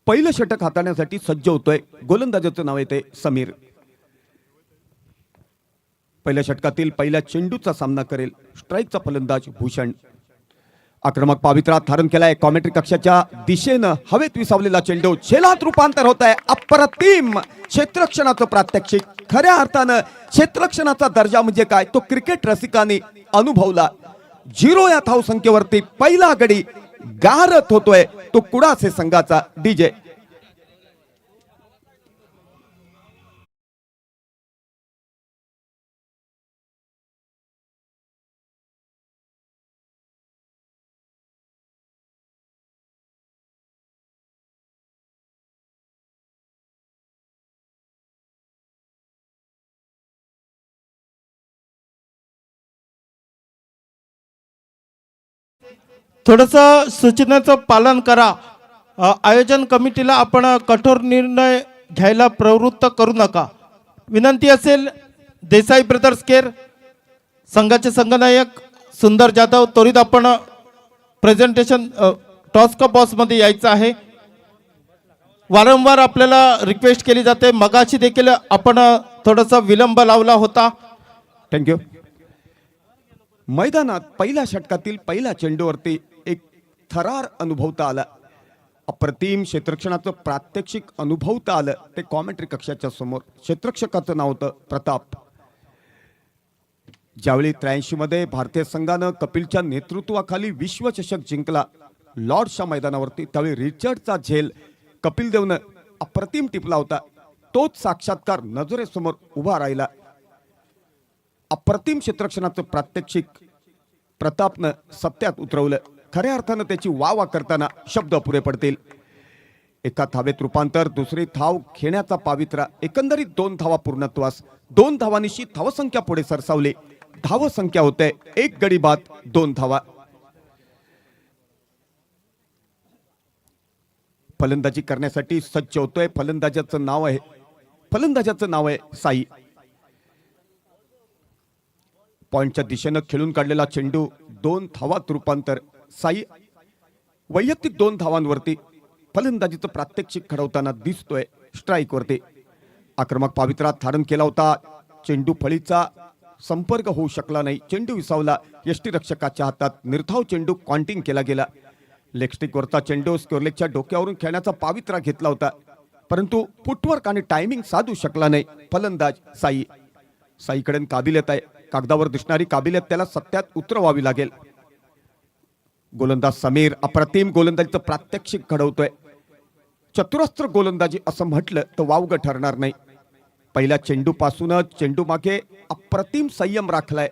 S2: पहिलं षटक हाताळण्यासाठी सज्ज होतोय गोलंदाजाचं नाव आहे ते समीर. पहिल्या षटकातील पहिल्या चेंडूचा सामना करेल स्ट्राईकचा फलंदाज भूषण. आक्रमक पावित्रा धारण केलाय कॉमेंट्री कक्षाच्या दिशेनं. हवेत विसावलेला चेंडू झेलात रूपांतर होत आहे. अप्रतिम क्षेत्ररक्षणाचं प्रात्यक्षिक. खऱ्या अर्थानं क्षेत्ररक्षणाचा दर्जा म्हणजे काय तो क्रिकेट रसिकांनी अनुभवला. 0 या धाव संख्येवरती पहिला गडी गारत होतोय तो कुडाचे संघाचा डीजे.
S1: थोडंसं सूचनेचं पालन करा. आयोजन कमिटीला आपण कठोर निर्णय घ्यायला प्रवृत्त करू नका. विनंती असेल देसाई ब्रदर्स केर संघाचे संघनायक सुंदर जाधव त्वरित आपण प्रेझेंटेशन टॉस का बॉस मध्ये यायचं आहे. वारंवार आपल्याला रिक्वेस्ट केली जाते. मगाशी देखील आपण थोडासा विलंब लावला होता.
S2: थँक्यू. मैदानात पहिल्या षटकातील पहिल्या चेंडूवरती एक थरार अनुभवता आला. अप्रतिम क्षेत्ररक्षणाचं प्रात्यक्षिक अनुभवता आलं ते कॉमेंट्री कक्षाच्या समोर. क्षेत्ररक्षकाचं नाव होतं प्रताप. ज्यावेळी 83 मध्ये भारतीय संघानं कपिलच्या नेतृत्वाखाली विश्वचषक जिंकला लॉर्ड्सच्या मैदानावरती, त्यावेळी रिचर्डचा झेल कपिल देवनं अप्रतिम टिपला होता. तोच साक्षात्कार नजरेसमोर उभा राहिला. अप्रतिम क्षेत्ररक्षणाचं प्रात्यक्षिक प्रतापनं सत्यात उतरवलं. खऱ्या अर्थानं त्याची वाह करताना शब्द अपुरे पडतील. एका धावेत रूपांतर, दुसरी धाव घेण्याचा पावित्रा. एकंदरीत 2 धावा पूर्णत्वास. 2 धावांनिशी धावसंख्या पुढे सरसावली. धावसंख्या होते 1 गडी बाद 2 धावा. फलंदाजी करण्यासाठी सज्ज होतोय फलंदाजाचं नाव आहे साई. पॉइंटच्या दिशेनं खेळून काढलेला चेंडू 2 धावात रूपांतर. साई वैयक्तिक 2 धावांवरती फलंदाजीचं प्रात्यक्षिक घडवताना दिसतोय स्ट्राईकवरती. आक्रमक पावित्रा धारण केला होता. चेंडू फळीचा संपर्क होऊ शकला नाही. चेंडू विसावला यष्टीरक्षकाच्या हातात. निर्धाव चेंडू कॉन्टिंग केला गेला. लेगस्टिकवरचा चेंडू स्क्वेअरलेगच्या डोक्यावरून खेळण्याचा पावित्रा घेतला होता, परंतु फुटवर्क आणि टायमिंग साधू शकला नाही फलंदाज साई. साईकडे काबिलियत आहे. कागदावर दिसणारी काबिलियत त्याला सत्यात उतरवावी लागेल. गोलंदाज समीर अप्रतिम गोलंदाजीचं प्रात्यक्षिक घडवतोय. चतुरस्त्र गोलंदाजी असं म्हटलं तर वावगं ठरणार नाही. पहिल्या चेंडूपासूनच चेंडू मागे अप्रतिम संयम राखलाय.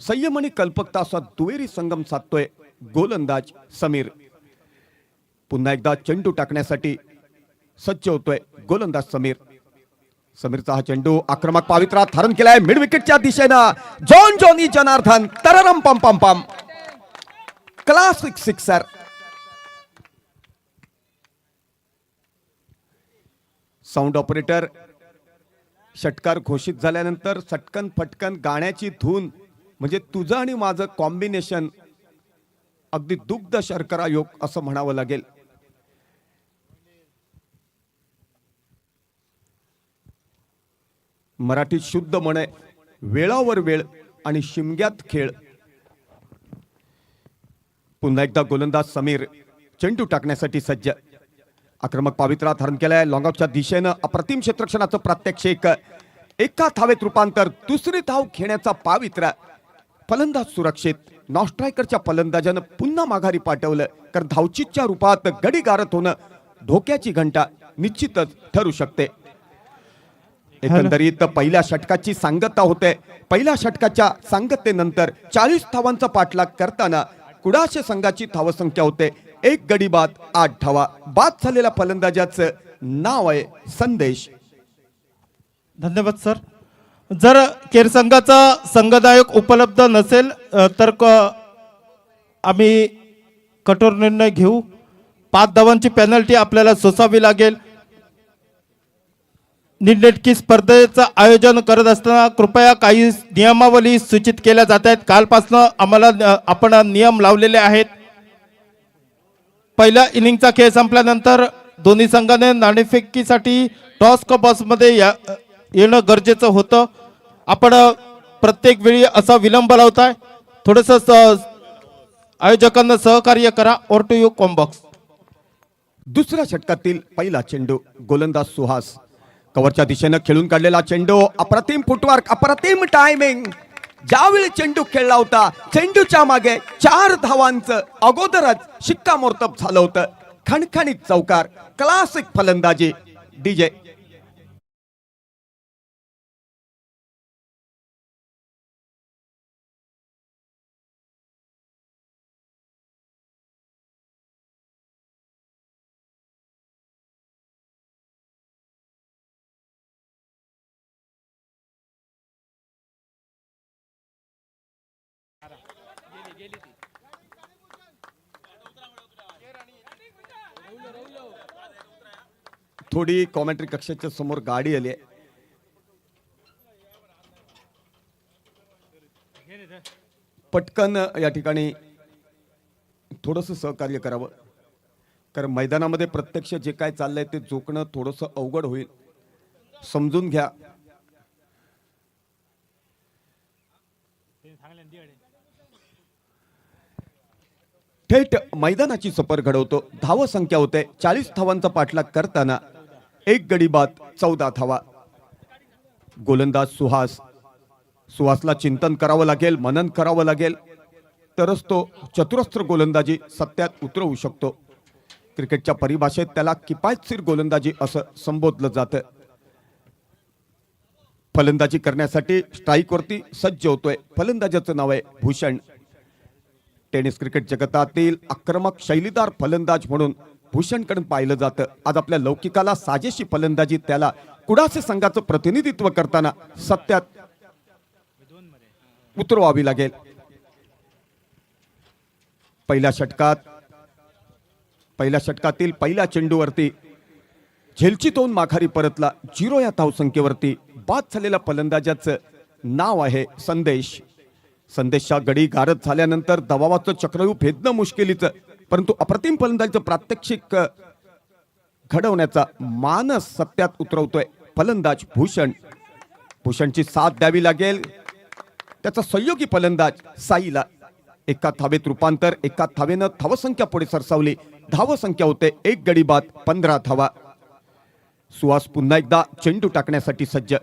S2: संयम आणि कल्पकता असा दुहेरी संगम साधतोय गोलंदाज समीर. पुन्हा एकदा चेंडू टाकण्यासाठी सज्ज होतोय गोलंदाज समीर. समीरचा हा चेंडू आक्रमक पावित्रा धारण केलाय मिड विकेटच्या दिशेनं. जॉन जॉनी जनार्दन तररम पम पम पम. Classic sixer. साऊंड ऑपरेटर षटकार घोषित झाल्यानंतर सटकन फटकन गाण्याची धून म्हणजे तुझं आणि माझं कॉम्बिनेशन अगदी दुग्ध शर्करा योग असं म्हणावं लागेल. मराठीत शुद्ध म्हणे वेळावर वेळ आणि शिमग्यात खेळ. पुन्हा एकदा गोलंदाज समीर चेंडू टाकण्यासाठी सज्ज. आक्रमक पावित्रा धारण केलाय लॉंगऑफच्या दिशेनं. अप्रतिम क्षेत्ररक्षणाचं प्रात्यक्षिक. एका धावेत रूपांतर. दुसरी धाव घेण्याचा पावित्रा. फलंदाज सुरक्षित. नॉन स्ट्रायकरच्या फलंदाजानं पुन्हा माघारी पाठवलं कारण धावचीच्या रूपात गडी गारत होणं धोक्याची घंटा निश्चितच ठरू शकते. एकंदरीत पहिल्या षटकाची सांगता होते. पहिल्या षटकाच्या सांगतेनंतर 40 धावांचा पाठलाग करताना कुडाशे संघाची धावसंख्या होते 1 गडी बाद 8 धावा. बाद झालेल्या फलंदाजाचं नाव आहे संदेश.
S1: धन्यवाद सर. जर केर संघाचा संघनायक उपलब्ध नसेल तर आम्ही कठोर निर्णय घेऊ. 5 धावांची पेनल्टी आपल्याला सोसावी लागेल. नीटनेटकी स्पर्धेचं आयोजन करत असताना कृपया काही नियमावली सूचित केल्या जात आहेत. कालपासून आम्हाला आपण नियम लावलेले आहेत. पहिल्या इनिंगचा खेळ संपल्यानंतर दोन्ही संघाने नाणेफेकीसाठी टॉस क बॉक्समध्ये येणं गरजेचं होतं. आपण प्रत्येक वेळी असा विलंब लावताय. थोडंसं आयोजकांना सहकार्य करा. Over to you combox.
S2: दुसऱ्या षटकातील पहिला चेंडू गोलंदाज सुहास. कव्हरच्या दिशेनं खेळून काढलेला चेंडू. अप्रतिम फुटवर्क अप्रतिम टायमिंग. ज्यावेळी चेंडू खेळला होता चेंडूच्या मागे 4 धावांचं अगोदरच शिक्कामोर्तब झालं होतं. खणखणीत चौकार. क्लासिक फलंदाजी डीजे. थोडी कॉमेंट्री कक्षाच्या समोर गाडी आली आहे. पटकन या ठिकाणी थोडंसं सहकार्य करावं कारण मैदानामध्ये प्रत्यक्ष जे काय चाललंय ते जोखणं थोडंसं अवघड होईल. समजून घ्या. थेट मैदानाची सफर घडवतो. धाव संख्या होते 40 धावांचा पाठलाग करताना 1 गडी बाद 14 धावा. गोलंदाज सुहास. सुहासला चिंतन करावं लागेल, मनन करावं लागेल तरच तो चतुरस्त्र गोलंदाजी सत्यात उतरवू शकतो. क्रिकेटच्या परिभाषेत त्याला किफायतशीर गोलंदाजी असं संबोधलं जातं. फलंदाजी करण्यासाठी स्ट्राईकवरती सज्ज होतोय फलंदाजाचं नाव आहे भूषण. टेनिस क्रिकेट जगतातील आक्रमक शैलीदार फलंदाज म्हणून भूषणकडे पाहिलं जातं. आज आपल्या लौकिकाला साजेशी फलंदाजी त्याला कुडासे संघाचं प्रतिनिधित्व करताना सत्यात उतरवावी लागेल. पहिल्या षटकातील पहिल्या चेंडूवरती झेलचीतोन माघारी परतला 0 या धावसंख्येवरती. बाद झालेल्या फलंदाजाचं नाव आहे संदेश. संदेशच्या गडी गारद झाल्यानंतर दबावाचं चक्रव्यूह भेदणं मुश्किलीचं परंतु अप्रतिम फलंदाजीचं प्रात्यक्षिक घडवण्याचा मानस सत्यात उतरवतोय फलंदाज भूषण. भूषणची साथ द्यावी लागेल त्याचा सहयोगी फलंदाज साईला. एका धावेत रूपांतर. एका धावेनं धावसंख्या पुढे सरसावली. धावसंख्या होते 1 गडी बाद 15 धावा. सुहास पुन्हा एकदा चेंडू टाकण्यासाठी सज्ज.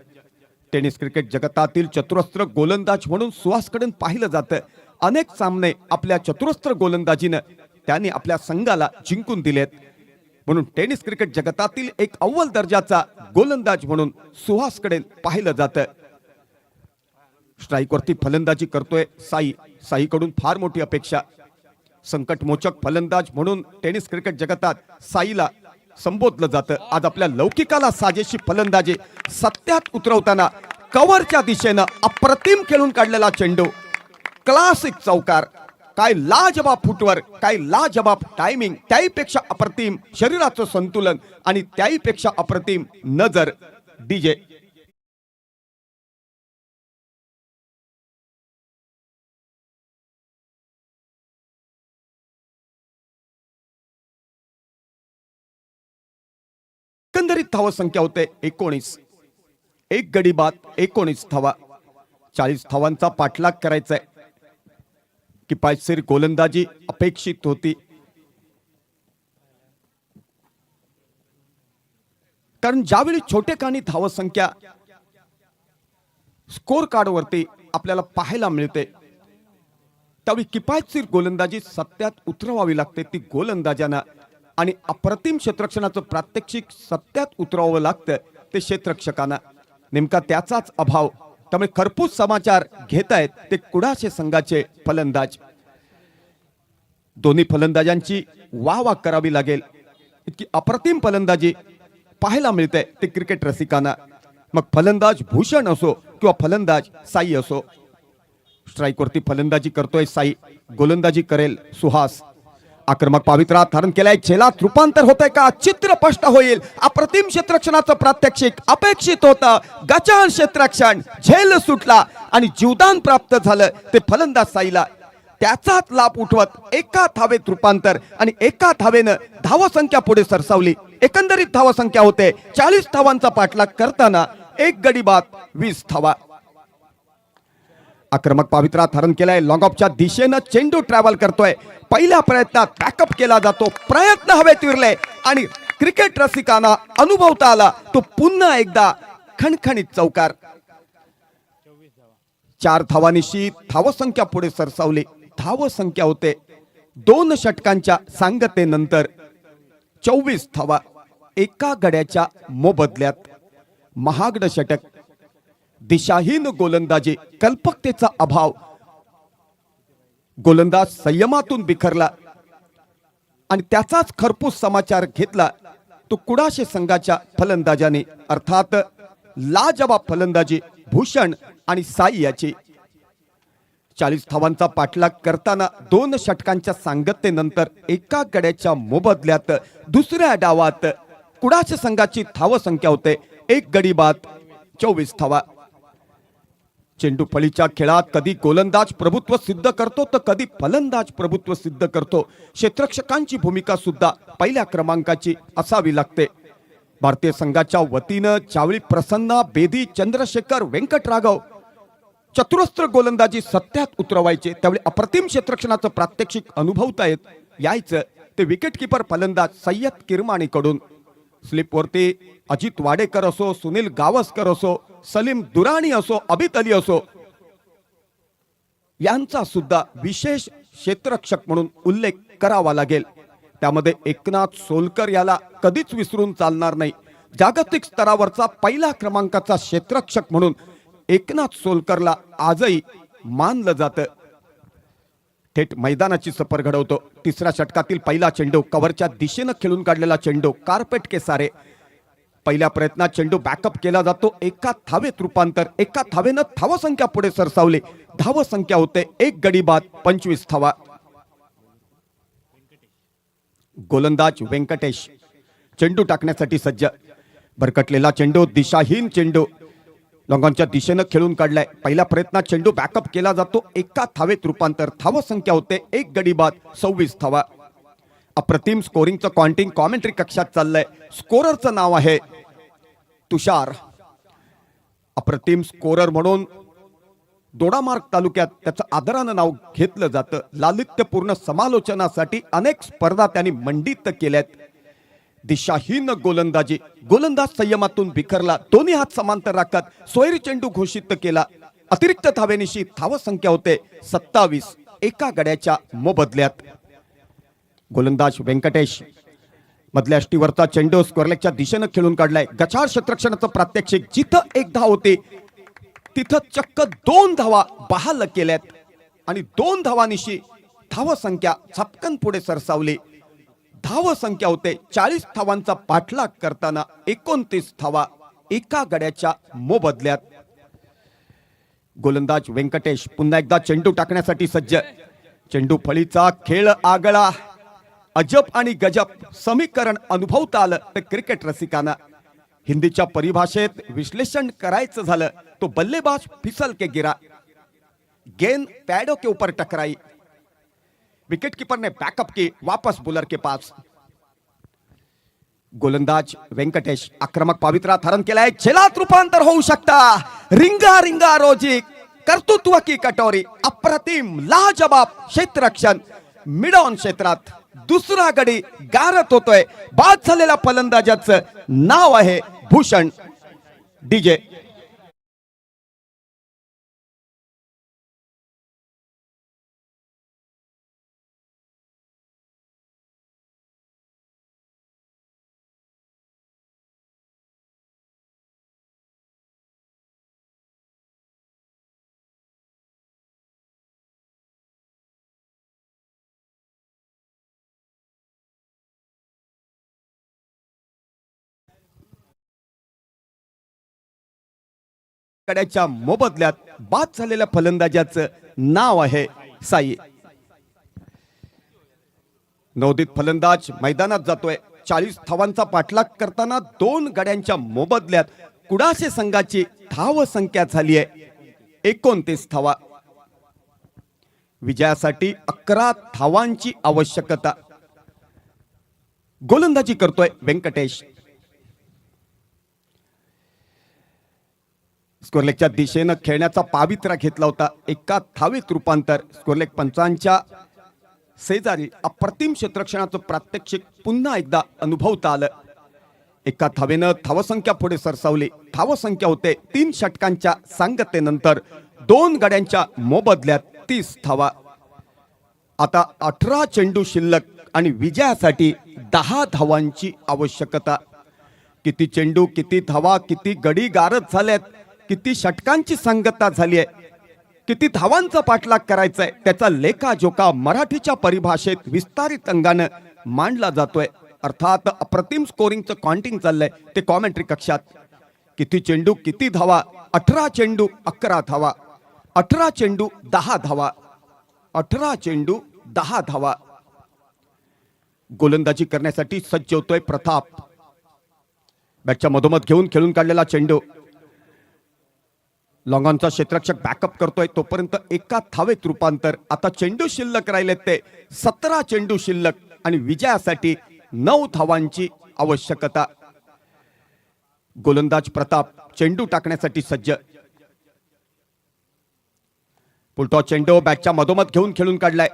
S2: टेनिस क्रिकेट जगतातील चतुरस्त्र गोलंदाज म्हणून सुहासकडे पाहिलं जातं. अनेक सामने आपल्या चतुरस्त्र गोलंदाजीनं त्यांनी आपल्या संघाला जिंकून दिलेत. म्हणून टेनिस क्रिकेट जगतातील एक अव्वल दर्जाचा गोलंदाज म्हणून सुहासकडे पाहिलं जातं. स्ट्राईकवरती फलंदाजी करतोय साईकडून फार मोठी अपेक्षा. संकटमोचक फलंदाज म्हणून टेनिस क्रिकेट जगतात साईला संबोधलं जातं. आज आपल्या लौकिकाला साजेशी फलंदाजी सत्यात उतरवताना कव्हरच्या दिशेनं अप्रतिम खेळून काढलेला चेंडू, क्लासिक चौकार. काय लाजबाब फुटवर्क, काय लाजबाब टायमिंग, त्याहीपेक्षा अप्रतिम शरीराचं संतुलन आणि त्याहीपेक्षा अप्रतिम नजर. डीजे एकंदरीत धाव संख्या होते 19. एक गडी बाद 19 धावा. 40 धावांचा पाठलाग करायचा आहे. किफायतशीर गोलंदाजी अपेक्षित होती, कारण ज्यावेळी छोटेखानी धावसंख्या स्कोर कार्डवरती आपल्याला पाहायला मिळते त्यावेळी किफायतशीर गोलंदाजी सत्यात उतरवावी लागते ती गोलंदाजांना, आणि अप्रतिम क्षेत्ररक्षणाचं प्रात्यक्षिक सत्यात उतरवावं लागतं ते क्षेत्ररक्षकांना. नेमका त्याचाच अभाव. त्यामुळे खरपूस समाचार घेत आहेत ते कुडाचे संघाचे फलंदाज. दोन्ही फलंदाजांची वाह करावी लागेल. इतकी अप्रतिम फलंदाजी पाहायला मिळते ते क्रिकेट रसिकांना. मग फलंदाज भूषण असो किंवा फलंदाज साई असो. स्ट्राईकवरती फलंदाजी करतोय साई, गोलंदाजी करेल सुहास. आक्रमक पावित्रा धारण केलाय. झेलात रूपांतर होतंय का? चित्र स्पष्ट होईल. अप्रतिम क्षेत्ररक्षणाचं प्रात्यक्षिक अपेक्षित होतं. गजान क्षेत्ररक्षण, झेल सुटला आणि जीवदान प्राप्त झालं ते फलंदाज साईला. त्याचाच लाभ उठवत एका धावेत रूपांतर आणि एका धावेनं धावसंख्या पुढे सरसावली. एकंदरीत धावसंख्या होते 40 धावांचा पाठलाग करताना एक गडी बाद 20 धावा. आक्रमक पावित्रा धारण केलाय. लॉंग ऑफच्या दिशेनं चेंडू ट्रॅव्हल करतोय. पहिल्या प्रयत्नात बॅकअप केला जातो. प्रयत्न हवेत विरले आणि क्रिकेट रसिकांना अनुभवता आला तो पुन्हा एकदा खणखणीत चौकार. 4 धावांनिशी धावसंख्या पुढे सरसावली. धावसंख्या होते 2 षटकांच्या सांगतेनंतर 24 धावा. एका गड्याच्या मोबदल्यात महागड षटक. दिशाहीन गोलंदाजी, कल्पकतेचा अभाव. गोलंदाज संयमातून बिखरला आणि त्याचाच खरपूस समाचार घेतला तो कुडाशे संघाच्या फलंदाजाने. अर्थात लाजवाब फलंदाजी भूषण आणि साई याची. 40 धावांचा पाठलाग करताना 2 षटकांच्या सांगतेनंतर एका गड्याच्या मोबदल्यात दुसऱ्या डावात कुडाशे संघाची धावसंख्या होते एक गडी बाद 24 धावा. चेंडू फळीच्या खेळात कधी गोलंदाज प्रभुत्व सिद्ध करतो तर कधी फलंदाज प्रभुत्व सिद्ध करतो. क्षेत्ररक्षकांची भूमिका सुद्धा पहिल्या क्रमांकाची असावी लागते. भारतीय संघाच्या वतीनं ज्यावेळी प्रसन्न, बेदी, चंद्रशेखर, व्यंकटराघव चतुरस्त्र गोलंदाजी सत्यात उतरवायचे त्यावेळी अप्रतिम क्षेत्ररक्षणाचं प्रात्यक्षिक अनुभवता यायचं ते विकेटकीपर फलंदाज सय्यद किरमाणीकडून. स्लिपवरती अजित वाडेकर असो, सुनील गावस्कर असो, सलीम दुराणी असो, अबित अली असो, यांचा सुद्धा विशेष क्षेत्ररक्षक म्हणून उल्लेख करावा लागेल. त्यामध्ये एकनाथ सोलकर याला कधीच विसरून चालणार नाही. जागतिक स्तरावरचा पहिला क्रमांकाचा क्षेत्ररक्षक म्हणून एकनाथ सोलकरला आजही मानलं जातं. थेट मैदानाची सफर घडवतो. तिसऱ्या षटकातील पहिला चेंडू कव्हरच्या दिशेनं खेळून काढलेला चेंडू कार्पेट केसारे. पहिल्या प्रयत्नात चेंडू बॅकअप केला जातो. एका धावेत रूपांतर. एका धावेनं धावसंख्या पुढे सरसावली. धावसंख्या होते एक गडी बाद 25 धावा. गोलंदाज व्यंकटेश चेंडू टाकण्यासाठी सज्ज. भरकटलेला चेंडू, दिशाहीन चेंडू लॉंगॉनच्या दिशेनं खेळून काढलाय. पहिल्या प्रयत्नात चेंडू बॅकअप केला जातो. एका धावेत रूपांतर. धावसंख्या होते एक गडी बाद 26 धावा. अप्रतिम स्कोरिंगचं कॉन्टिंग कॉमेंट्री कक्षात चाललंय. स्कोररचं नाव आहे तुषार. अप्रतिम स्कोरर म्हणून दोडामार्ग तालुक्यात त्याचं आदरानं नाव घेतलं जातं. लालित्यपूर्ण समालोचनासाठी अनेक स्पर्धा त्यांनी मंडित केल्यात. दिशाहीन गोलंदाजी. गोलंदाज संयमातून बिखरला. दोन्ही हात समांतर राखत सोयरी चेंडू घोषित केला. अतिरिक्त धावेनिशी धावसंख्या होते 27 एका गड्याच्या मोबदल्यात. गोलंदाज व्यंकटेश मधल्या अष्टीवरचा चेंडू स्क्वेअरलेगच्या दिशेनं खेळून काढलाय. गचाळ क्षेत्ररक्षणाचं प्रात्यक्षिक. जिथं एक धाव होती तिथं चक्क 2 धावा बहाल केल्यात आणि 2 धावांनिशी धाव संख्या झपकन पुढे सरसावली. धाव संख्या होते 40 धावांचा पाठलाग करताना 29 धावा एका गड्याच्या मोबदल्यात. गोलंदाज व्यंकटेश पुन्हा एकदा चेंडू टाकण्यासाठी सज्ज. चेंडू फळीचा खेळ आगळा. अजब आणि गजब समीकरण अनुभवता आलं तर क्रिकेट रसिकांना. हिंदीच्या परिभाषेत विश्लेषण करायचं झालं तो बल्लेबाज फिसल के गिरा, गेंद पैडों के ऊपर टकराई, विकेटकीपर ने बैकअप की, वापस बॉलर के पास. गोलंदाज व्यंकटेश आक्रमक पावित्र्यात हरण केलाय. झेलात रूपांतर होऊ शकता. रिंगा रिंगा रोजी कर्तृत्व की कटोरी. अप्रतिम लाजवाब क्षेत्ररक्षण. मिड ऑन क्षेत्रात दुसरा गडी गारत होतोय. बाद झालेल्या फलंदाजाचं नाव आहे भूषण. डीजे कड्याच्या मोबदल्यात बाद झालेल्या फलंदाजाचं नाव आहे साई. नवोदित फलंदाज मैदानात जातोय. 40 धावांचा पाठलाग करताना 2 गड्यांच्या मोबदल्यात कुडाशे संघाची धाव संख्या झाली आहे 29 धावा. विजयासाठी 11 धावांची आवश्यकता. गोलंदाजी करतोय व्यंकटेश. स्कोरलेगच्या दिशेनं खेळण्याचा पावित्र्य घेतला होता. एका धावेत रूपांतर. स्कोरलेग पंचांच्या शेजारी अप्रतिम क्षेत्ररक्षणाचं प्रात्यक्षिक पुन्हा एकदा अनुभवता आलं. एका धावेनं धावसंख्या पुढे सरसावली. धावसंख्या होते 3 षटकांच्या सांगतेनंतर 2 गड्यांच्या मोबदल्यात 30 धावा. आता 18 चेंडू शिल्लक आणि विजयासाठी 10 धावांची आवश्यकता. किती चेंडू, किती धावा, किती गडी गारद झाल्यात, किती षटकांची सांगता झाली आहे, किती धावांचा पाठलाग करायचा आहे त्याचा लेखाजोखा मराठीच्या परिभाषेत विस्तारित अंगाने मांडला जातोय. अर्थात अप्रतिम स्कोरिंगचं काउंटिंग चाललंय ते कॉमेंट्री कक्षात. किती चेंडू, किती धावा. 18 चेंडू 11 धावा. 18 चेंडू 10 धावा. 18 चेंडू 10 धावा. गोलंदाजी करण्यासाठी सज्ज होतोय प्रताप. बॅटच्या मधोमध घेऊन खेळून काढलेला चेंडू. लॉंगॉनचा क्षेत्ररक्षक बॅकअप करतोय तोपर्यंत एका धावेत रूपांतर. आता चेंडू शिल्लक राहिले ते 17 चेंडू शिल्लक आणि विजयासाठी 9 धावांची आवश्यकता. गोलंदाज प्रताप चेंडू टाकण्यासाठी सज्ज. पुलटॉ चेंडू बॅटच्या मधोमध घेऊन खेळून काढलाय.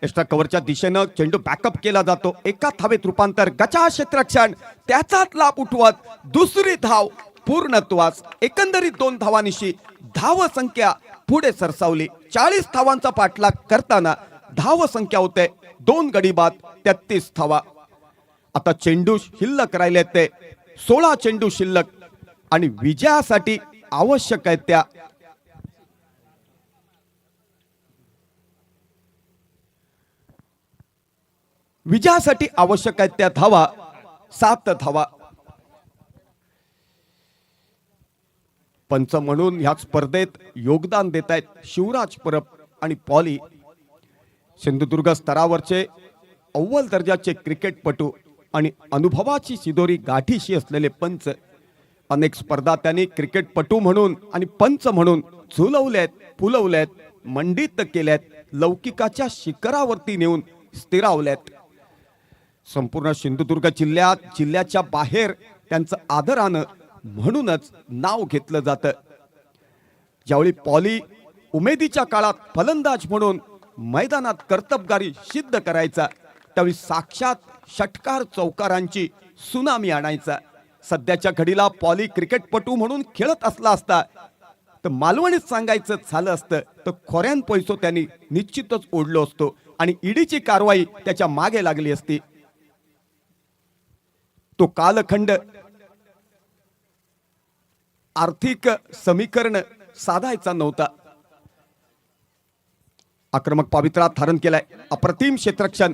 S2: एक्स्ट्रा कव्हरच्या दिशेनं चेंडू बॅकअप केला जातो. एका धावेत रूपांतर. गचा क्षेत्ररक्षण त्याचाच लाभ उठवत दुसरी धाव पूर्णत्वास. एकंदरीत 2 धावांनिशी धाव संख्या पुढे सरसावली. 40 धावांचा पाठलाग करताना धाव संख्या होते 2 गडी बाद 33 धावा. आता चेंडू शिल्लक राहिले ते 16 चेंडू शिल्लक आणि विजयासाठी आवश्यक आहे त्या धावा 7 धावा. पंच म्हणून ह्या स्पर्धेत योगदान देत आहेत शिवराज परब आणि पॉली. सिंधुदुर्ग स्तरावरचे अव्वल दर्जाचे क्रिकेटपटू आणि अनुभवाची शिदोरी गाठीशी असलेले पंच. अनेक स्पर्धा त्यांनी क्रिकेटपटू म्हणून आणि पंच म्हणून झुलवल्यात, फुलवल्यात, मंडित केल्यात, लौकिकाच्या शिखरावरती नेऊन स्थिरावल्यात. संपूर्ण सिंधुदुर्ग जिल्ह्याच्या बाहेर त्यांचं आदरानं म्हणूनच नाव घेतलं जातं. ज्यावेळी पॉली उमेदीच्या काळात फलंदाज म्हणून मैदानात कर्तबगारी सिद्ध करायचा त्यावेळी साक्षात षटकार चौकारांची सुनामी आणायचा. सध्याच्या घडीला पॉली क्रिकेटपटू म्हणून खेळत असला असता तर मालवणीत सांगायचं झालं असतं तर खोऱ्यान पैसो त्यांनी निश्चितच ओढलो असतो आणि ईडीची कारवाई त्याच्या मागे लागली असती. तो कालखंड आर्थिक समीकरण साधायचा नव्हता. आक्रमक पवित्रा धारण केलाय. अप्रतिम क्षेत्ररक्षण.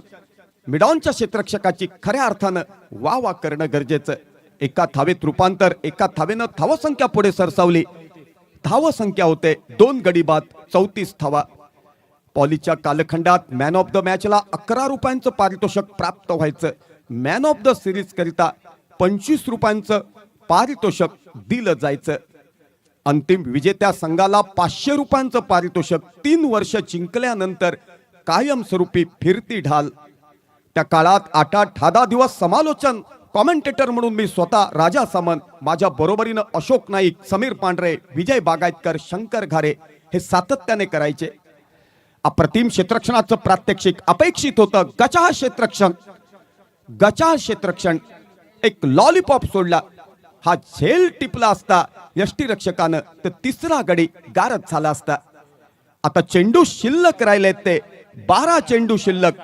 S2: मिडॉनच्या क्षेत्ररक्षकाची खऱ्या अर्थानं वा वा करणं गरजेचं. एका धावेत रूपांतर. एका धावेनं धावसंख्या पुढे सरसावली. धावसंख्या होते 2 गडी बाद 34 धावा. पॉलीच्या कालखंडात मॅन ऑफ द मॅचला 11 रुपयांचं पारितोषिक प्राप्त व्हायचं. मॅन ऑफ द सिरीज करिता 25 रुपयांचं पारितोषिक दिलं जायचं. अंतिम विजेत्या संघाला 500 रुपयांचं पारितोषिक 3 वर्ष जिंकल्यानंतर कायमस्वरूपी फिरती ढाल. त्या काळात 8-10 दिवस समालोचन कॉमेंटेटर म्हणून मी स्वतः राजा सामंत, माझ्या बरोबरीनं अशोक नाईक, समीर पांढरे, विजय बागायतकर, शंकर घारे हे सातत्याने करायचे. अप्रतिम क्षेत्ररक्षणाचं प्रात्यक्षिक अपेक्षित होतं. गचाळ क्षेत्ररक्षण एक लॉलीपॉप सोडला. हा झेल टिपला असता यष्टीरक्षकानं तर 3रा गडी गारद झाला असता. आता चेंडू शिल्लक राहिलेत ते 12 चेंडू शिल्लक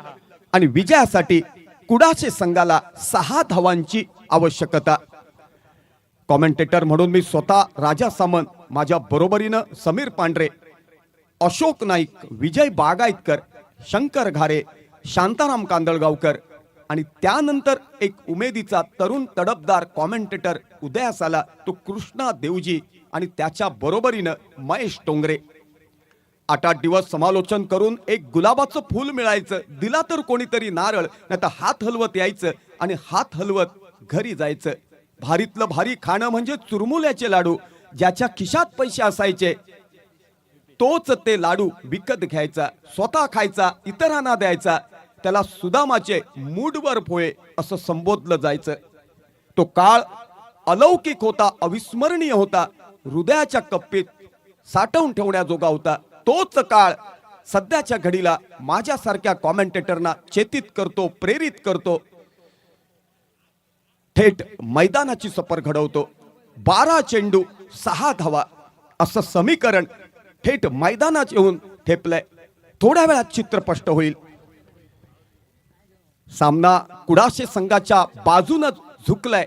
S2: आणि विजयासाठी कुडाचे संघाला 6 धावांची आवश्यकता. कॉमेंटेटर म्हणून मी स्वतः राजा सामंत, माझ्या बरोबरीनं समीर पांढरे, अशोक नाईक, विजय बागायतकर, शंकर घारे, शांताराम कांदळगावकर आणि त्यानंतर एक उमेदीचा तरुण तडफदार कॉमेंटेटर उदयास आला. तो कृष्णा देवजी आणि त्याच्या बरोबरीनं महेश टोंगरे. 8-8 दिवस समालोचन करून एक गुलाबाचं फूल मिळायचं. दिला तर कोणीतरी नारळ, नाही तर हात हलवत यायचं आणि हात हलवत घरी जायचं. भारीतलं भारी खाणं म्हणजे चुरमुल्याचे लाडू. ज्याच्या खिशात पैसे असायचे तोच ते लाडू विकत घ्यायचा, स्वतः खायचा, इतरांना द्यायचा. त्याला सुदामाचे मूडवर पोहे असं संबोधलं जायचं. तो काळ अलौकिक होता, अविस्मरणीय होता, हृदयाच्या कप्पीत साठवून ठेवण्याजोगा होता. तोच काळ सध्याच्या घडीला माझ्यासारख्या कॉमेंटेटरना चेतित करतो, प्रेरित करतो. थेट मैदानाची सफर घडवतो. 12 चेंडू 6 धावा असं समीकरण थेट मैदानात येऊन ठेपलंय. थोड्या वेळात चित्र स्पष्ट होईल. सामना कुडाशे संघाच्या बाजूने झुकलाय.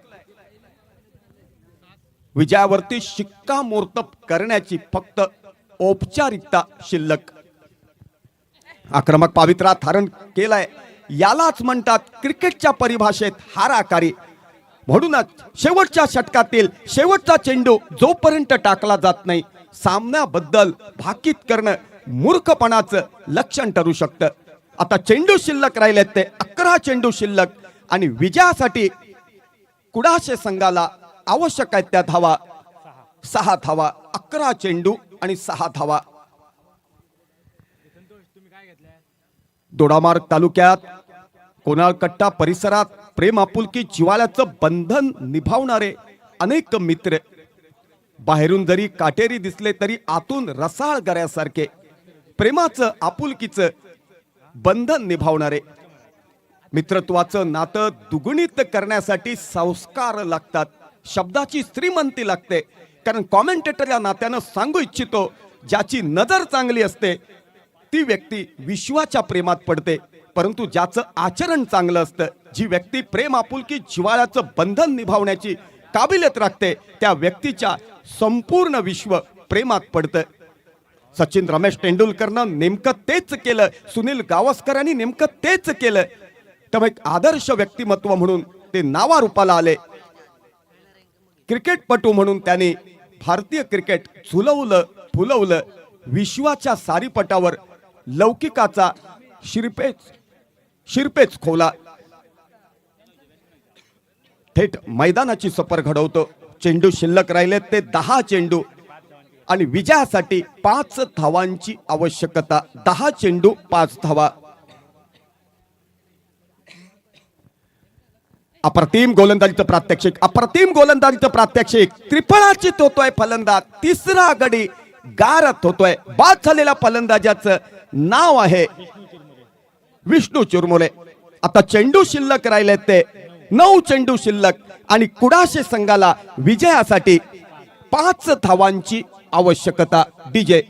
S2: विजयावरती शिक्कामोर्तब करण्याची फक्त औपचारिकता शिल्लक. आक्रमक पवित्रा धारण केलाय. यालाच म्हणतात क्रिकेटच्या परिभाषेत हाराकारी. म्हणूनच शेवटच्या षटकातील शेवटचा चेंडू जोपर्यंत टाकला जात नाही, सामन्याबद्दल भाकीत करणं मूर्खपणाचं लक्षण ठरू शकतं. आता चेंडू शिल्लक राहिलेत ते 11 चेंडू शिल्लक आणि विजयासाठी कुडाशे संघाला आवश्यक आहेत त्या धावा 6 धावा. 11 चेंडू आणि 6 धावा. दोडामार्ग तालुक्यात कोणाळकट्टा परिसरात प्रेम आपुलकी जिव्हाळ्याचं बंधन निभावणारे अनेक मित्र, बाहेरून जरी काटेरी दिसले तरी आतून रसाळ गऱ्यासारखे प्रेमाचं आपुलकीचं बंधन निभावणारे. मित्रत्वाचं नातं दुगुणित करण्यासाठी संस्कार लागतात, शब्दाची श्रीमंती लागते. कारण कॉमेंटेटर या नात्यानं सांगू इच्छितो, ज्याची नजर चांगली असते ती व्यक्ती विश्वाच्या प्रेमात पडते, परंतु ज्याचं आचरण चांगलं असतं, जी व्यक्ती प्रेम आपुलकी जिव्हाळ्याचं बंधन निभावण्याची काबिलियत राखते, त्या व्यक्तीच्या संपूर्ण विश्व प्रेमात पडतं. सचिन रमेश तेंडुलकरनं नेमकं तेच केलं. सुनील गावस्करांनी नेमकं तेच केलं. तेव्हा एक आदर्श व्यक्तिमत्व म्हणून ते नावारूपाला आले. क्रिकेटपटू म्हणून त्यांनी भारतीय क्रिकेट झुलवलं, फुलवलं. विश्वाच्या सारीपटावर लौकिकाचा शिरपेच खोला. थेट मैदानाची सफर घडवतो. चेंडू शिल्लक राहिले ते 10 चेंडू आणि विजयासाठी 5 धावांची आवश्यकता. 10 चेंडू 5 धावा. अप्रतिम गोलंदाजीचं प्रात्यक्षिक. त्रिफळाची होतोय फलंदाज. 3रा गडी गारत होतोय. बाद झालेल्या फलंदाजाचं नाव आहे विष्णू चुरमुरे. आता चेंडू शिल्लक राहिले ते 9 चेंडू शिल्लक आणि कुडाशे संघाला विजयासाठी 5 धावांची आवश्यकता. डीजे